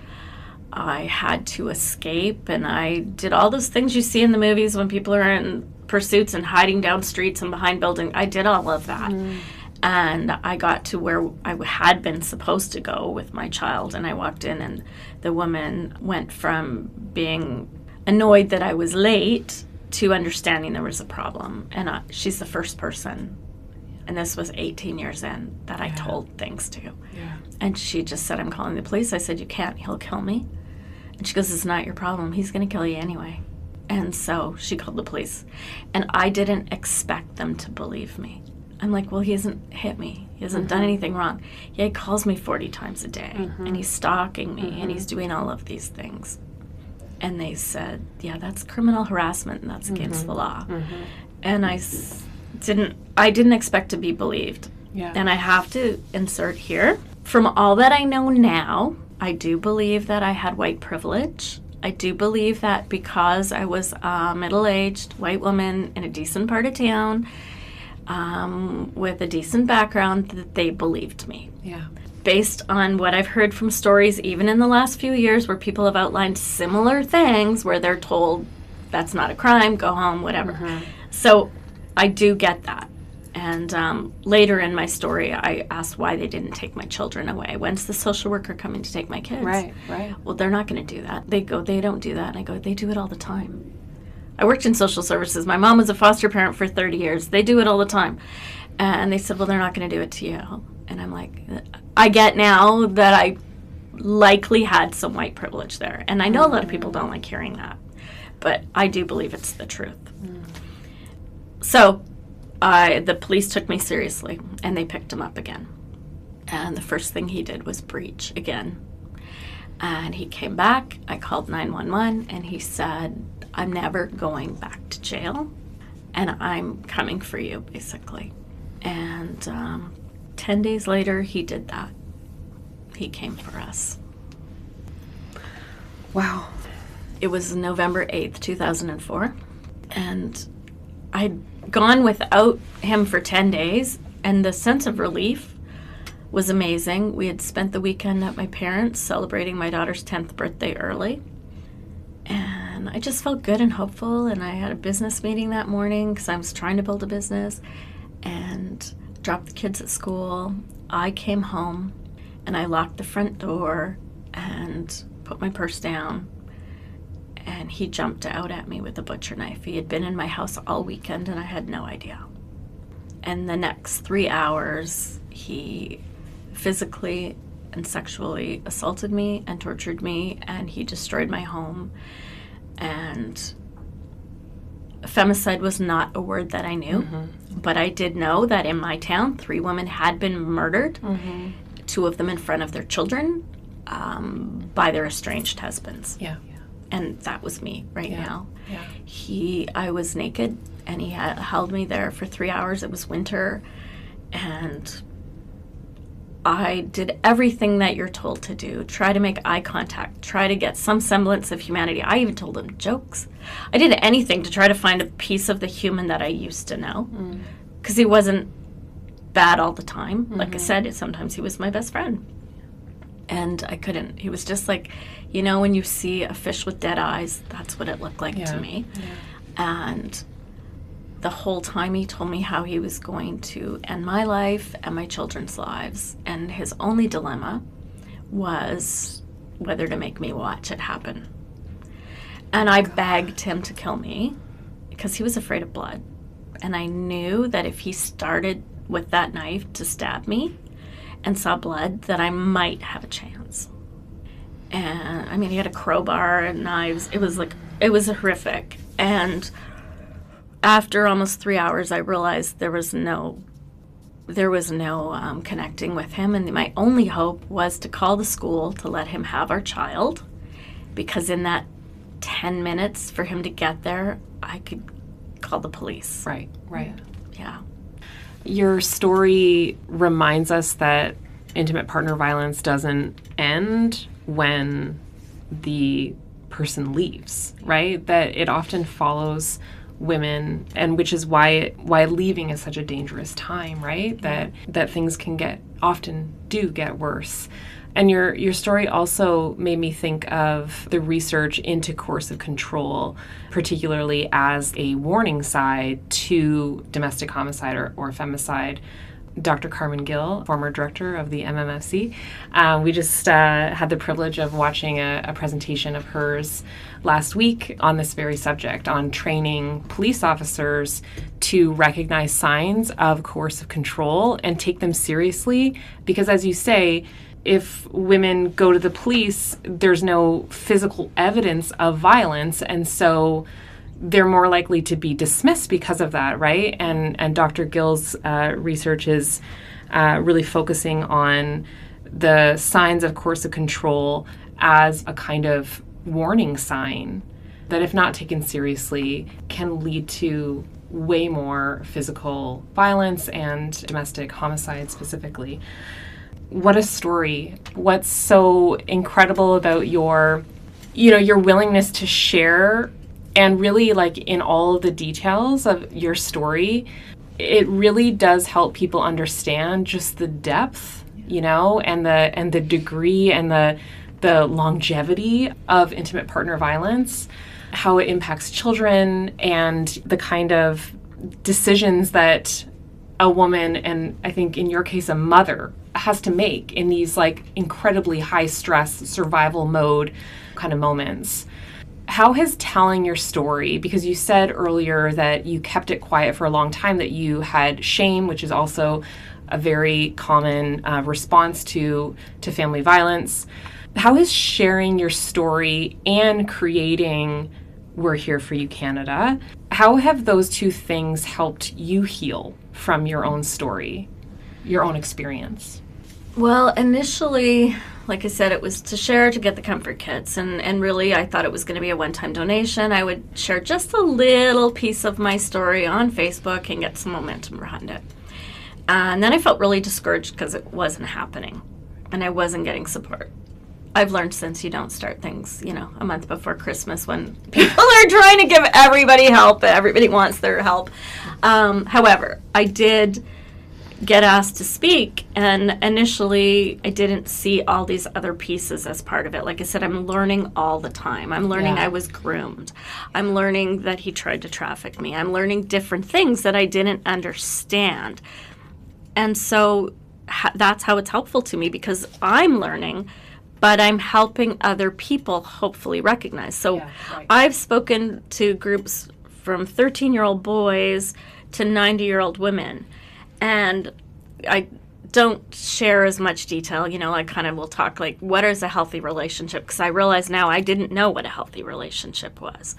I had to escape, and I did all those things you see in the movies when people are in pursuits and hiding down streets and behind buildings. I did all of that. Mm. And I got to where I had been supposed to go with my child, and I walked in, and the woman went from being annoyed that I was late to understanding there was a problem. And she's the first person, and this was 18 years in, that I told things to. Yeah. And she just said, I'm calling the police. I said, you can't, he'll kill me. And she goes, it's not your problem. He's going to kill you anyway. And so she called the police. And I didn't expect them to believe me. I'm like, well, he hasn't hit me. He hasn't done anything wrong. Yeah, he calls me 40 times a day. And he's stalking me. And he's doing all of these things. And they said, yeah, that's criminal harassment, and that's against the law. And I didn't expect to be believed. Yeah. And I have to insert here, from all that I know now, I do believe that I had white privilege. I do believe that because I was a middle-aged white woman in a decent part of town with a decent background, that they believed me. Yeah. Based on what I've heard from stories, even in the last few years, where people have outlined similar things, where they're told, that's not a crime, go home, whatever. So I do get that. And later in my story, I asked why they didn't take my children away. When's the social worker coming to take my kids? Right. Well, they're not going to do that. They go, they don't do that. And I go, they do it all the time. I worked in social services. My mom was a foster parent for 30 years. They do it all the time. And they said, well, they're not going to do it to you. And I'm like, I get now that I likely had some white privilege there. And I know a lot of people don't like hearing that. But I do believe it's the truth. So the police took me seriously, and they picked him up again. And the first thing he did was breach again. And he came back. I called 911, and he said, I'm never going back to jail, and I'm coming for you, basically. And 10 days later, he did that. he came for us. Wow. It was November 8th, 2004, and I'd gone without him for 10 days, and the sense of relief was amazing. We had spent the weekend at my parents' celebrating my daughter's 10th birthday early, and I just felt good and hopeful, and I had a business meeting that morning because I was trying to build a business, and dropped the kids at school. I came home, and I locked the front door and put my purse down, and he jumped out at me with a butcher knife. He had been in my house all weekend, and I had no idea. And the next 3 hours, he physically and sexually assaulted me and tortured me, and he destroyed my home. And femicide was not a word that I knew, but I did know that in my town, 3 women had been murdered, 2 of them in front of their children, by their estranged husbands. Yeah. And that was me now. Yeah. I was naked, and he held me there for 3 hours. It was winter, and I did everything that you're told to do. Try to make eye contact. Try to get some semblance of humanity. I even told him jokes. I did anything to try to find a piece of the human that I used to know, because he wasn't bad all the time. Like I said, sometimes he was my best friend. And I couldn't. He was just like, when you see a fish with dead eyes, that's what it looked like to me. Yeah. And the whole time he told me how he was going to end my life and my children's lives. And his only dilemma was whether to make me watch it happen. And I begged him to kill me because he was afraid of blood. And I knew that if he started with that knife to stab me and saw blood, that I might have a chance. And he had a crowbar and knives. It was horrific. And after almost 3 hours, I realized there was no connecting with him, and my only hope was to call the school to let him have our child, because in that 10 minutes for him to get there, I could call the police. Right. Yeah. Your story reminds us that intimate partner violence doesn't end when the person leaves, right? That it often follows women, and which is why leaving is such a dangerous time, right? That things often do get worse. And your story also made me think of the research into coercive control, particularly as a warning side to domestic homicide or femicide. Dr. Carmen Gill, former director of the MMFC, we just had the privilege of watching a presentation of hers last week on this very subject, on training police officers to recognize signs of coercive control and take them seriously. Because as you say, if women go to the police, there's no physical evidence of violence, and so they're more likely to be dismissed because of that, right? And Dr. Gill's research is really focusing on the signs of coercive control as a kind of warning sign that, if not taken seriously, can lead to way more physical violence and domestic homicide specifically. What a story. What's so incredible about your willingness to share, and really, like, in all of the details of your story, it really does help people understand just the depth, and the degree and the longevity of intimate partner violence, how it impacts children, and the kind of decisions that a woman, and I think in your case a mother, has to make in these like incredibly high stress survival mode kind of moments. How has telling your story, because you said earlier that you kept it quiet for a long time, that you had shame, which is also a very common response to family violence. How has sharing your story and creating We're Here For You Canada, how have those two things helped you heal from your own story, your own experience? Well, initially, like I said, it was to share to get the comfort kits. And really, I thought it was going to be a one-time donation. I would share just a little piece of my story on Facebook and get some momentum behind it. And then I felt really discouraged because it wasn't happening. and I wasn't getting support. I've learned since you don't start things, a month before Christmas when people are trying to give everybody help. Everybody wants their help. However, I did get asked to speak, and initially I didn't see all these other pieces as part of it. Like I said, I'm learning all the time. I'm learning I was groomed. I'm learning that he tried to traffic me. I'm learning different things that I didn't understand. And so that's how it's helpful to me, because I'm learning, but I'm helping other people hopefully recognize. So I've spoken to groups from 13-year-old boys to 90-year-old women, and I don't share as much detail. I kind of will talk like, what is a healthy relationship? Because I realize now I didn't know what a healthy relationship was.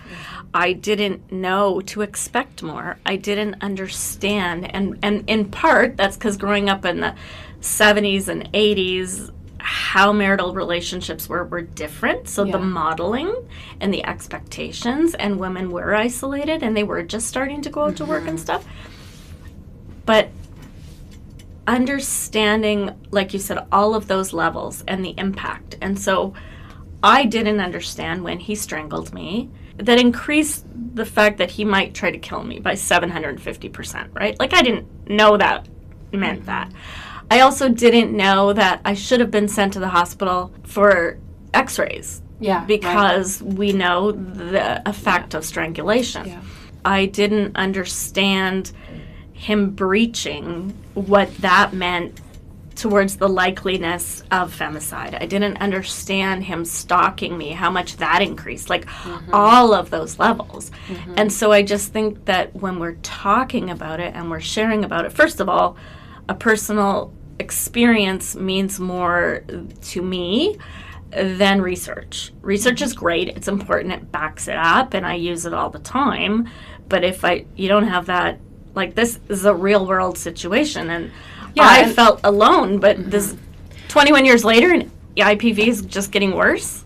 I didn't know to expect more. I didn't understand. And in part, that's because growing up in the 70s and 80s, how marital relationships were different. So the modeling and the expectations, and women were isolated and they were just starting to go out to work and stuff. But understanding, like you said, all of those levels and the impact. And so I didn't understand when he strangled me, that increased the fact that he might try to kill me by 750%, right? Like, I didn't know that meant that. I also didn't know that I should have been sent to the hospital for x-rays. Because we know the effect of strangulation. I didn't understand him breaching, what that meant towards the likeliness of femicide. I didn't understand him stalking me, how much that increased, like all of those levels. And so I just think that when we're talking about it and we're sharing about it, first of all, a personal experience means more to me than research. Research is great, it's important, it backs it up, and I use it all the time. But if you don't have that, like, this is a real world situation, and I felt alone, but this 21 years later, and IPV is just getting worse.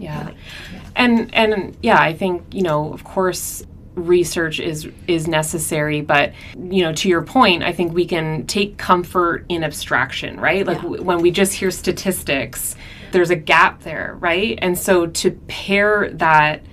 And I think, of course, research is necessary, but to your point, I think we can take comfort in abstraction, right? Like when we just hear statistics, there's a gap there, right? And so to pair that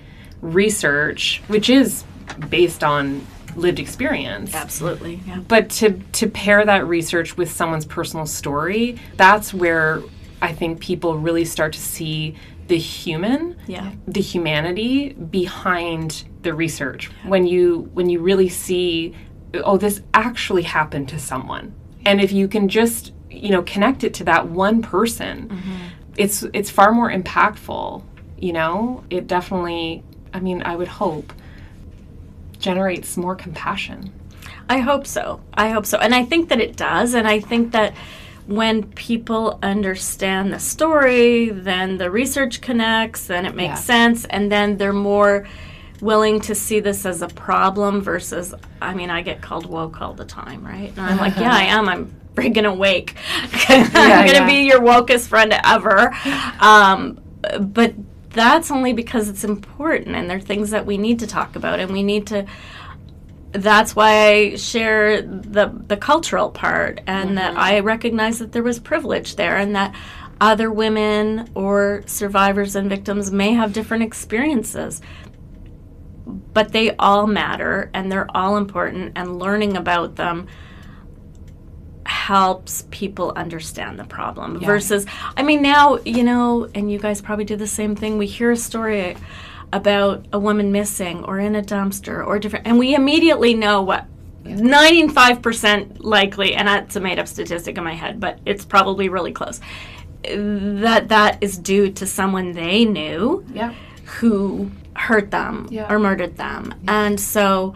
research, which is based on lived experience, absolutely, but to pair that research with someone's personal story, that's where I think people really start to see the the humanity behind the research. When you really see, oh, this actually happened to someone, and if you can just connect it to that one person, it's far more impactful. It definitely, I would hope, generates more compassion. I hope so. And I think that it does. And I think that when people understand the story, then the research connects, then it makes sense, and then they're more willing to see this as a problem versus, I get called woke all the time, right? And I'm like, I am. I'm friggin' awake. I'm going to be your wokest friend ever. But that's only because it's important, and there are things that we need to talk about, and we need to. That's why I share the cultural part, and that I recognize that there was privilege there, and that other women or survivors and victims may have different experiences, but they all matter and they're all important, and learning about them helps people understand the problem versus, now, and you guys probably do the same thing. We hear a story about a woman missing or in a dumpster or different, and we immediately know what 95% likely, and that's a made-up statistic in my head, but it's probably really close, that is due to someone they knew who hurt them or murdered them. And so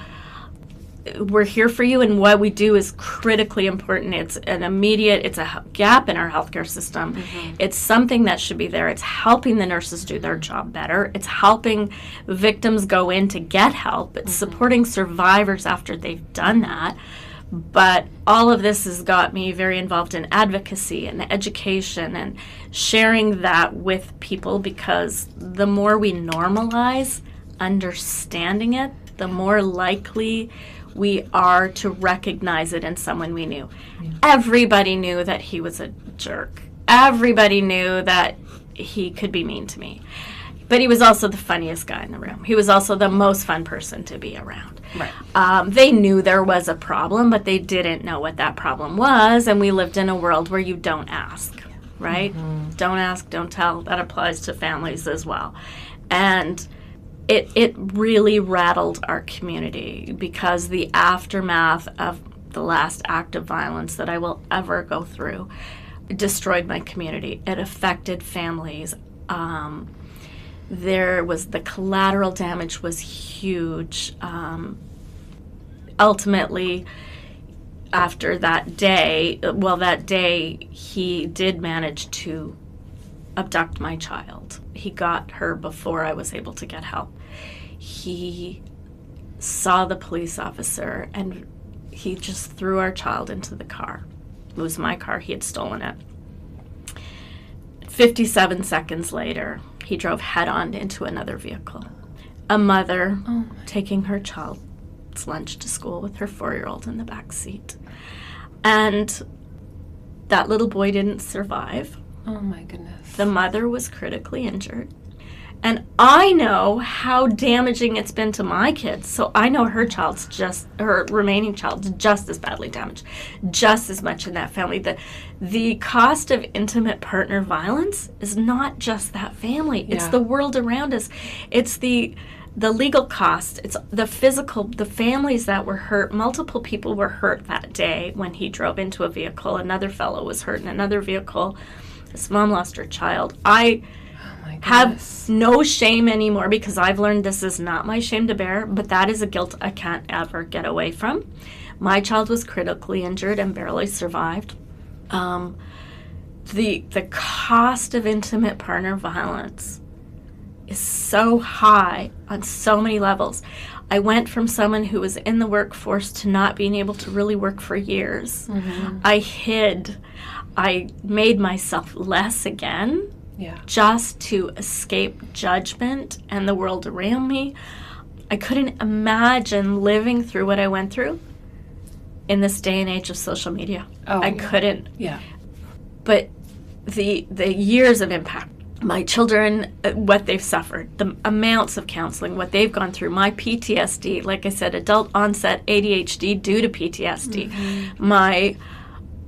we're here for you, and what we do is critically important. It's a gap in our healthcare system. It's something that should be there. It's helping the nurses do their job better. It's helping victims go in to get help. It's supporting survivors after they've done that. But all of this has got me very involved in advocacy and education and sharing that with people, because the more we normalize understanding it, the more likely we are to recognize it in someone we knew. Everybody knew that he was a jerk. everybody knew that he could be mean to me. But he was also the funniest guy in the room. He was also the most fun person to be around. Right. They knew there was a problem, but they didn't know what that problem was. And we lived in a world where you don't ask, right? Mm-hmm. Don't ask, don't tell. That applies to families as well. And it really rattled our community, because the aftermath of the last act of violence that I will ever go through destroyed my community. It affected families. There was the collateral damage was huge. Ultimately, after that day, he did manage to abduct my child. He got her before I was able to get help. He saw the police officer and he just threw our child into the car. It was my car. He had stolen it. 57 seconds later, he drove head-on into another vehicle. A mother taking her child's lunch to school with her 4-year-old in the back seat. And that little boy didn't survive. Oh, my goodness. The mother was critically injured. And I know how damaging it's been to my kids. So I know her remaining child's just as badly damaged, just as much in that family. The cost of intimate partner violence is not just that family. It's the world around us. It's the legal cost. It's the physical, the families that were hurt. Multiple people were hurt that day when he drove into a vehicle. Another fellow was hurt in another vehicle. His mom lost her child. I have no shame anymore, because I've learned this is not my shame to bear, but that is a guilt I can't ever get away from. My child was critically injured and barely survived. The cost of intimate partner violence is so high on so many levels. I went from someone who was in the workforce to not being able to really work for years. Mm-hmm. I hid. I made myself less again. Just to escape judgment and the world around me. I couldn't imagine living through what I went through in this day and age of social media. I couldn't. Yeah. But the years of impact, my children, what they've suffered, the amounts of counseling, what they've gone through, my PTSD, like I said, adult onset ADHD due to PTSD, my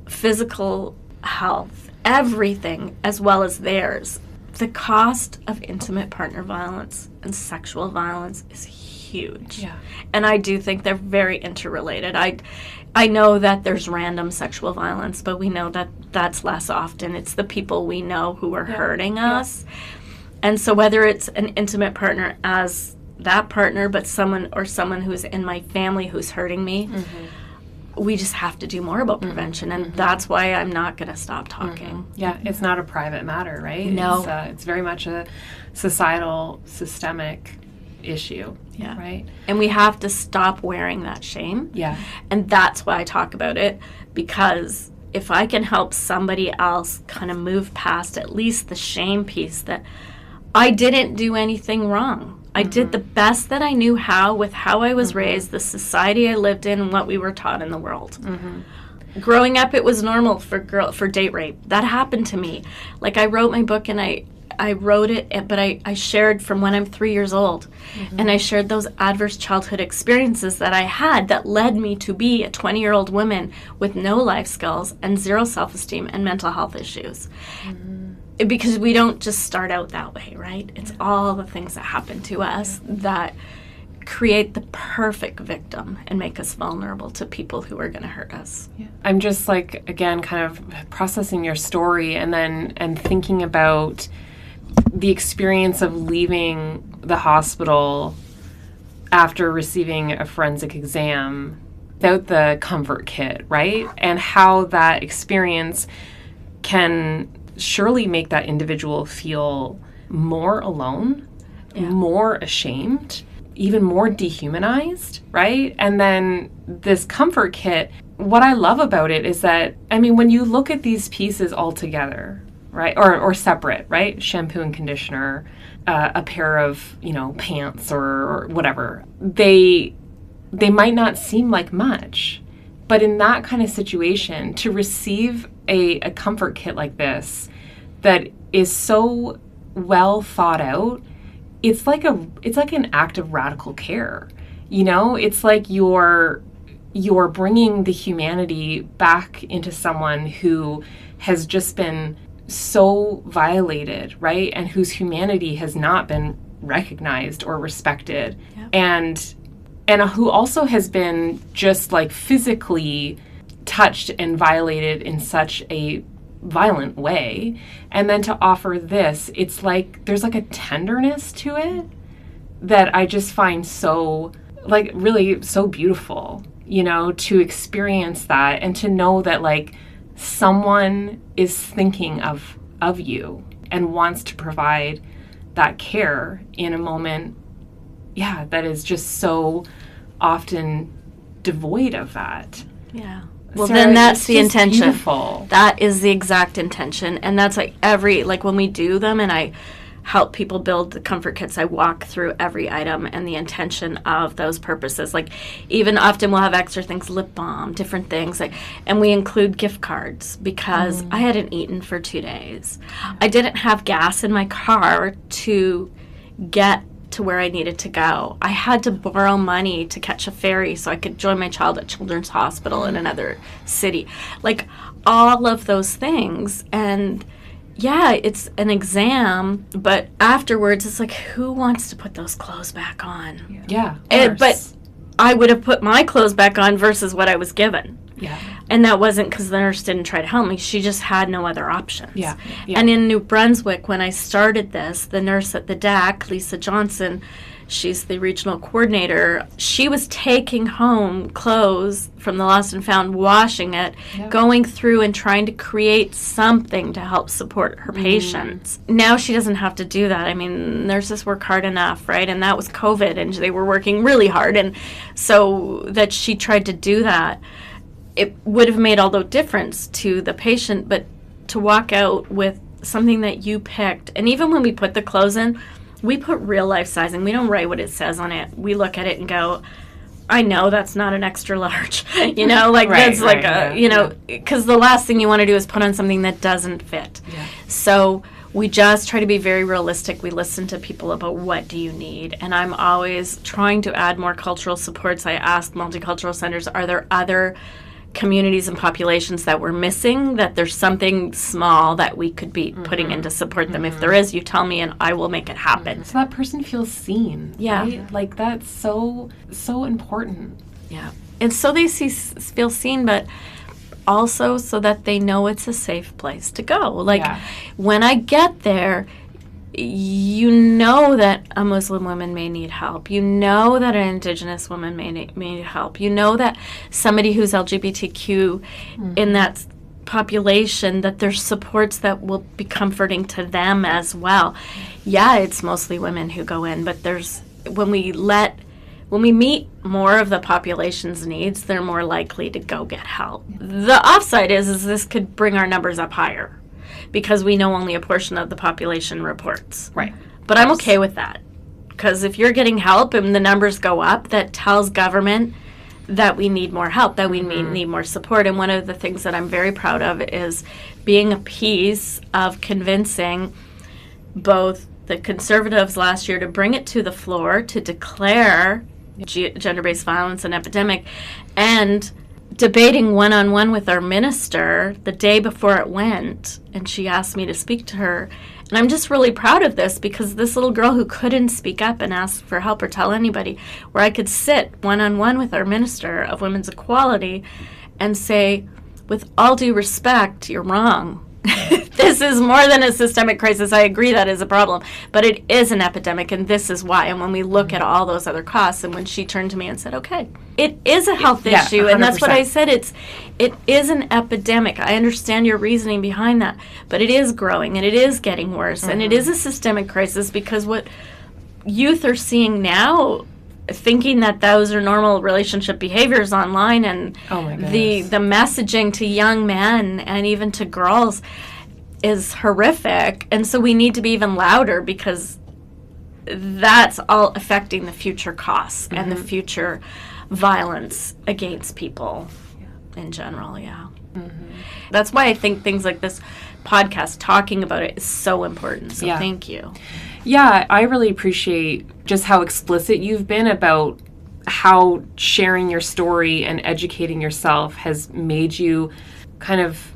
physical health, everything, as well as theirs. The cost of intimate partner violence and sexual violence is huge. Yeah. And I do think they're very interrelated. I know that there's random sexual violence, but we know that that's less often. It's the people we know who are hurting us. And so whether it's an intimate partner as that partner, but someone who's in my family who's hurting me, we just have to do more about prevention, and that's why I'm not going to stop talking. Yeah, it's not a private matter, right? No. It's very much a societal, systemic issue, right? And we have to stop wearing that shame. Yeah. And that's why I talk about it, because if I can help somebody else kind of move past at least the shame piece that I didn't do anything wrong. I did the best that I knew how with how I was raised, the society I lived in, and what we were taught in the world. Growing up, it was normal for date rape. That happened to me. Like, I wrote my book, and I wrote it, but I shared from when I'm 3 years old. And I shared those adverse childhood experiences that I had that led me to be a 20-year-old woman with no life skills and zero self-esteem and mental health issues. Because we don't just start out that way, right? It's all the things that happen to us that create the perfect victim and make us vulnerable to people who are going to hurt us. I'm just again, kind of processing your story and thinking about the experience of leaving the hospital after receiving a forensic exam without the comfort kit, right? And how that experience can surely make that individual feel more alone, more ashamed, even more dehumanized, right? And then this comfort kit, what I love about it is that, I mean, when you look at these pieces all together, right, or separate, right, shampoo and conditioner, a pair of, pants or whatever, they might not seem like much, but in that kind of situation, to receive a comfort kit like this that is so well thought out. It's like an act of radical care. It's like you're bringing the humanity back into someone who has just been so violated, right? And whose humanity has not been recognized or respected. Yeah. And who also has been just like physically touched and violated in such a violent way. And then to offer this, it's like there's like a tenderness to it that I just find so, like, really so beautiful, to experience that and to know that, like, someone is thinking of you and wants to provide that care in a moment, that is just so often devoid of that. Yeah. Well, Sarah, then that's the intention. Beautiful. That is the exact intention. And that's like when we do them and I help people build the comfort kits, I walk through every item and the intention of those purposes. Like, even often we'll have extra things, lip balm, different things. And we include gift cards because I hadn't eaten for 2 days. I didn't have gas in my car to get to where I needed to go. I had to borrow money to catch a ferry so I could join my child at Children's Hospital in another city. Like, all of those things. And it's an exam, but afterwards it's like, who wants to put those clothes back on? Yeah. But I would have put my clothes back on versus what I was given. Yeah. And that wasn't because the nurse didn't try to help me. She just had no other options. Yeah. And in New Brunswick, when I started this, the nurse at the DAC, Lisa Johnson, she's the regional coordinator, she was taking home clothes from the Lost and Found, washing it, going through and trying to create something to help support her patients. Now she doesn't have to do that. I mean, nurses work hard enough, right? And that was COVID, and they were working really hard. And so that she tried to do that, it would have made all the difference to the patient. But to walk out with something that you picked, and even when we put the clothes in, we put real life sizing. We don't write what it says on it. We look at it and go, I know that's not an extra large, that's because the last thing you want to do is put on something that doesn't fit. Yeah. So we just try to be very realistic. We listen to people about what do you need. And I'm always trying to add more cultural supports. I ask multicultural centers, are there other communities and populations that we're missing, that there's something small that we could be putting in to support them? If there is, you tell me and I will make it happen. So that person feels seen. Yeah. Right? Like, that's so important. Yeah. And so they feel seen, but also so that they know it's a safe place to go. Like, when I get there, you know that a Muslim woman may need help. You know that an Indigenous woman may need help. You know that somebody who's LGBTQ in that population, that there's supports that will be comforting to them as well. Yeah, it's mostly women who go in, but when we meet more of the population's needs, they're more likely to go get help. The offside is this could bring our numbers up higher, because we know only a portion of the population reports. Right. But I'm okay with that. Because if you're getting help and the numbers go up, that tells government that we need more help, that we need more support. And one of the things that I'm very proud of is being a piece of convincing both the Conservatives last year to bring it to the floor, to declare gender-based violence an epidemic, and debating one-on-one with our minister the day before it went, and she asked me to speak to her. And I'm just really proud of this, because this little girl who couldn't speak up and ask for help or tell anybody, where I could sit one-on-one with our minister of women's equality and say, with all due respect, you're wrong. This is more than a systemic crisis. I agree that is a problem, but it is an epidemic, and this is why. And when we look at all those other costs, and when she turned to me and said, okay, it is a health issue, 100%. And that's what I said. It is an epidemic. I understand your reasoning behind that, but it is growing, and it is getting worse, and it is a systemic crisis, because what youth are seeing now, thinking that those are normal relationship behaviors online, and the messaging to young men and even to girls is horrific. And so we need to be even louder, because that's all affecting the future costs and the future violence against people in general. That's why I think things like this podcast talking about it is so important. So thank you. Yeah, I really appreciate just how explicit you've been about how sharing your story and educating yourself has made you kind of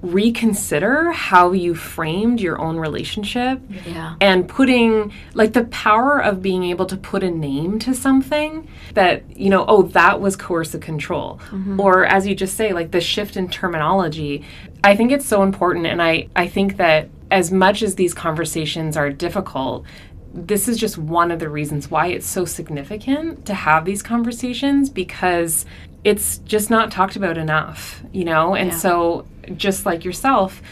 reconsider how you framed your own relationship. Yeah. And putting, like, the power of being able to put a name to something that, you know, oh, that was coercive control. Or, as you just say, like, the shift in terminology. I think it's so important, and I think that as much as these conversations are difficult, this is just one of the reasons why it's so significant to have these conversations, because it's just not talked about enough, you know? And so, just like yourself,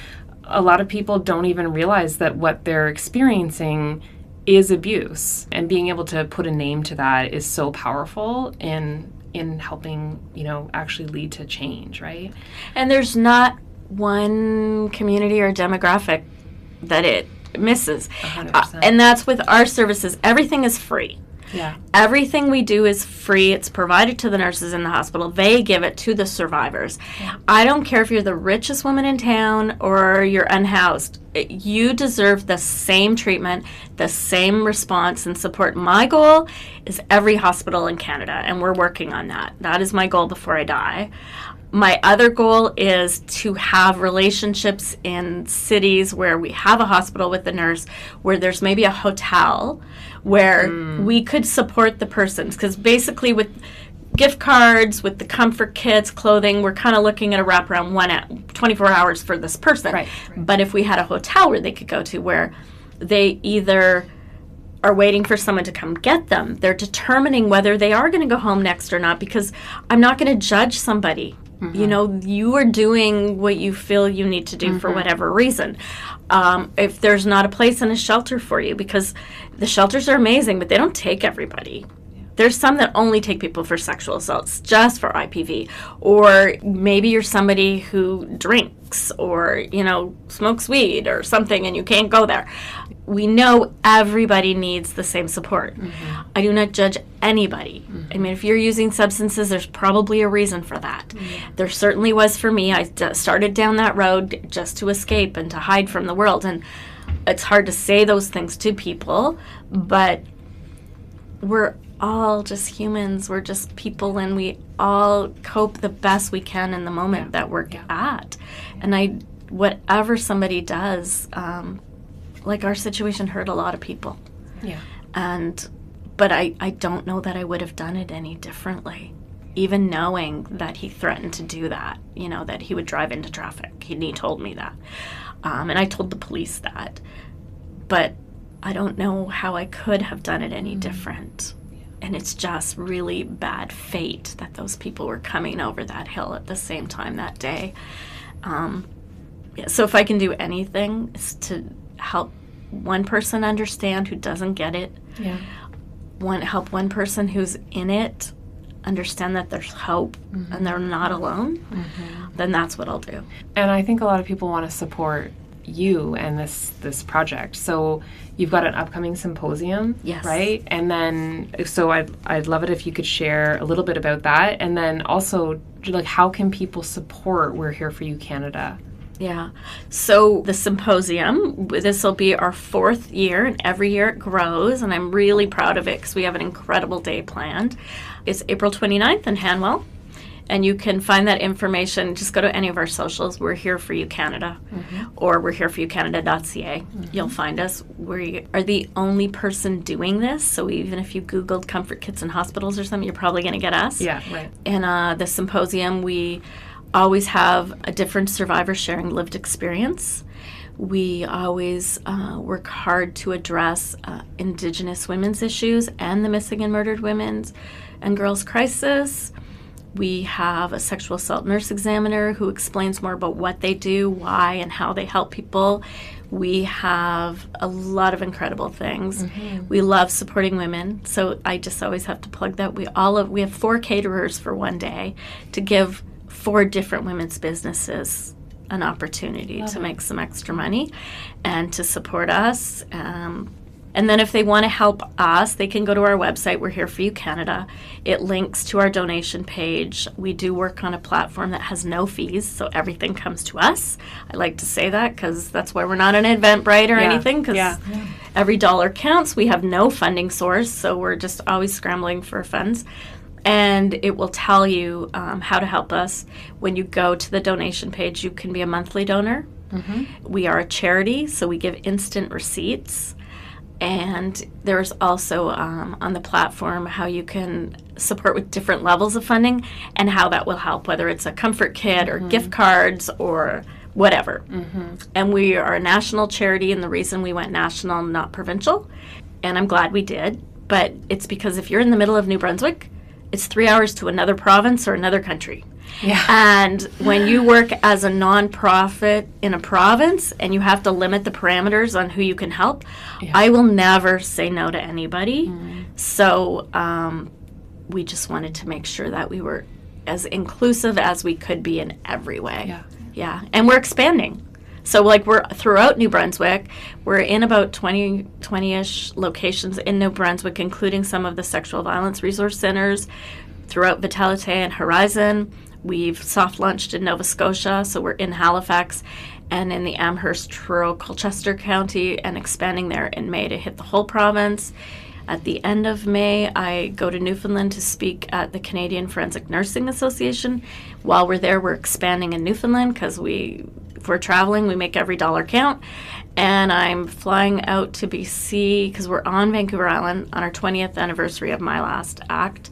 a lot of people don't even realize that what they're experiencing is abuse. And being able to put a name to that is so powerful in helping, you know, actually lead to change, right? And there's not one community or demographic that it misses. 100%. And that's with our services. Everything is free. Yeah. Everything we do is free. It's provided to the nurses in the hospital. They give it to the survivors. Yeah. I don't care if you're the richest woman in town or you're unhoused. You deserve the same treatment, the same response and support. My goal is every hospital in Canada, and we're working on that. That is my goal before I die. My other goal is to have relationships in cities where we have a hospital with the nurse, where there's maybe a hotel where we could support the persons. Because basically with gift cards, with the comfort kits, clothing, we're kind of looking at a wraparound 24 hours for this person. Right. But if we had a hotel where they could go to, where they either are waiting for someone to come get them, they're determining whether they are going to go home next or not, because I'm not going to judge somebody. You know, you are doing what you feel you need to do for whatever reason. If there's not a place in a shelter for you, because the shelters are amazing, but they don't take everybody. There's some that only take people for sexual assaults, just for IPV. Or maybe you're somebody who drinks or, you know, smokes weed or something and you can't go there. We know everybody needs the same support. I do not judge anybody. I mean, if you're using substances, there's probably a reason for that. There certainly was for me. I started down that road just to escape and to hide from the world. And it's hard to say those things to people, but we're all just humans. We're just people, and we all cope the best we can in the moment that we're at. And whatever somebody does, like our situation hurt a lot of people. Yeah. But I don't know that I would have done it any differently. Even knowing that he threatened to do that, you know, that he would drive into traffic. He told me that. And I told the police that. But I don't know how I could have done it any different. And it's just really bad fate that those people were coming over that hill at the same time that day. So if I can do anything, it's to help one person understand who doesn't get it. Yeah. Help one person who's in it understand that there's hope and they're not alone. Then that's what I'll do. And I think a lot of people want to support you and this project. So you've got an upcoming symposium, yes, right? And then, so I'd love it if you could share a little bit about that. And then also, like, how can people support We're Here For You Canada? Yeah. So the symposium, this will be our 4th year, and every year it grows, and I'm really proud of it because we have an incredible day planned. It's April 29th in Hanwell, and you can find that information. Just go to any of our socials. We're Here For You Canada, or we're here for you Canada.ca. You'll find us. We are the only person doing this, so even if you Googled comfort kits in hospitals or something, you're probably going to get us. Yeah, right. And the symposium, we always have a different survivor sharing lived experience. We always work hard to address Indigenous women's issues and the missing and murdered women's and girls' crisis. We have a sexual assault nurse examiner who explains more about what they do, why, and how they help people. We have a lot of incredible things. We love supporting women, so I just always have to plug that. We have 4 caterers for one day to give 4 different women's businesses an opportunity to make some extra money and to support us. And then if they want to help us, they can go to our website, We're Here For You Canada. It links to our donation page. We do work on a platform that has no fees, so everything comes to us. I like to say that because that's why we're not an Eventbrite or anything, because every dollar counts. We have no funding source, so we're just always scrambling for funds. And it will tell you how to help us. When you go to the donation page, you can be a monthly donor. We are a charity, so we give instant receipts. And there's also on the platform how you can support with different levels of funding and how that will help, whether it's a comfort kit or gift cards or whatever. And we are a national charity, and the reason we went national, not provincial, and I'm glad we did, but it's because if you're in the middle of New Brunswick, it's 3 hours to another province or another country. And when you work as a nonprofit in a province and you have to limit the parameters on who you can help, I will never say no to anybody. So we just wanted to make sure that we were as inclusive as we could be in every way. And we're expanding. So like we're throughout New Brunswick. We're in about 20-ish locations in New Brunswick, including some of the sexual violence resource centers throughout Vitalite and Horizon. We've soft launched in Nova Scotia, so we're in Halifax and in the Amherst, Truro, Colchester County, and expanding there in May to hit the whole province. At the end of May, I go to Newfoundland to speak at the Canadian Forensic Nursing Association. While we're there, we're expanding in Newfoundland because if we're traveling, we make every dollar count. And I'm flying out to BC because we're on Vancouver Island on our 20th anniversary of My Last Act.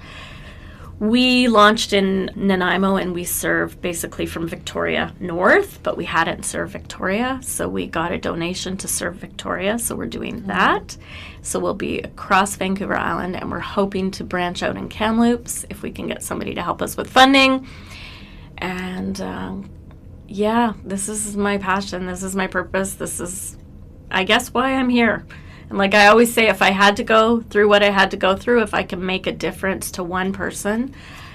We launched in Nanaimo, and we serve basically from Victoria north, but we hadn't served Victoria, so we got a donation to serve Victoria, so we're doing that. So we'll be across Vancouver Island, and we're hoping to branch out in Kamloops if we can get somebody to help us with funding. And this is my passion. This is my purpose. This is, I guess, why I'm here. And like I always say, if I had to go through what I had to go through, if I can make a difference to one person,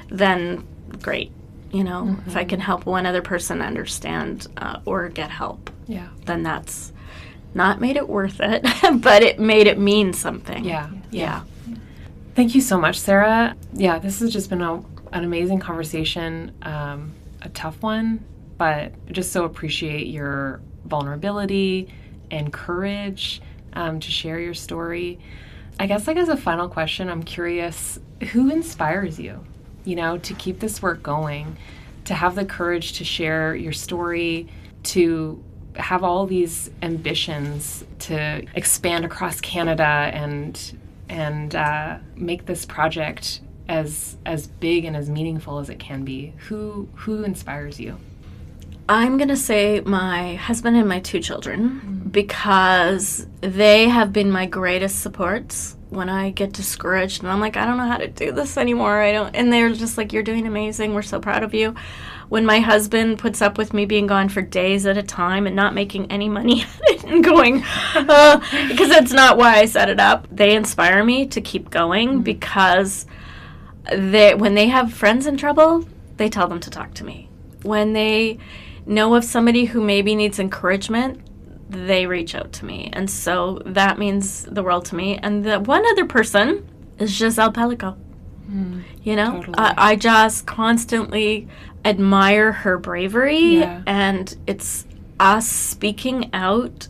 then great. If I can help one other person understand or get help, then that's not made it worth it, but it made it mean something. Thank you so much, Sarah. This has just been an amazing conversation, a tough one, but I just so appreciate your vulnerability and courage to share your story. I guess as a final question, I'm curious, who inspires you, to keep this work going, to have the courage to share your story, to have all these ambitions to expand across Canada and make this project as big and as meaningful as it can be? Who inspires you? I'm going to say my husband and my 2 children, because they have been my greatest supports when I get discouraged and I'm like, I don't know how to do this anymore. And they're just like, you're doing amazing. We're so proud of you. When my husband puts up with me being gone for days at a time and not making any money and going, because that's not why I set it up, they inspire me to keep going, because when they have friends in trouble, they tell them to talk to me. When they know of somebody who maybe needs encouragement, they reach out to me. And so that means the world to me. And the one other person is Giselle Pellico. Totally. I just constantly admire her bravery, and it's us speaking out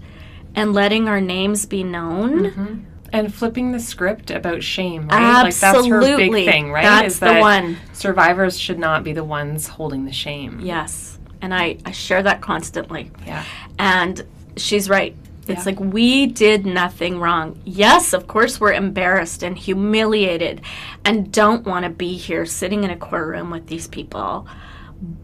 and letting our names be known. And flipping the script about shame, right? Absolutely. Like that's her big thing, right? That's the one. Survivors should not be the ones holding the shame. Yes. And I share that constantly. Yeah. And she's right. It's like, we did nothing wrong. Yes, of course, we're embarrassed and humiliated and don't want to be here sitting in a courtroom with these people.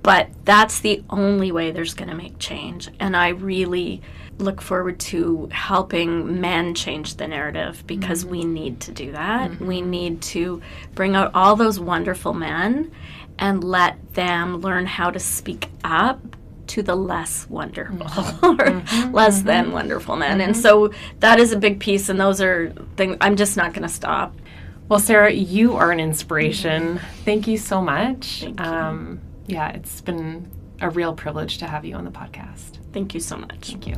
But that's the only way there's going to make change. And I really look forward to helping men change the narrative, because we need to do that. We need to bring out all those wonderful men and let them learn how to speak up to the less wonderful or less than wonderful men. And so that is a big piece, and those are things. I'm just not going to stop. Well, Sarah, you are an inspiration. Thank you so much. Thank you. It's been a real privilege to have you on the podcast. Thank you so much. Thank you.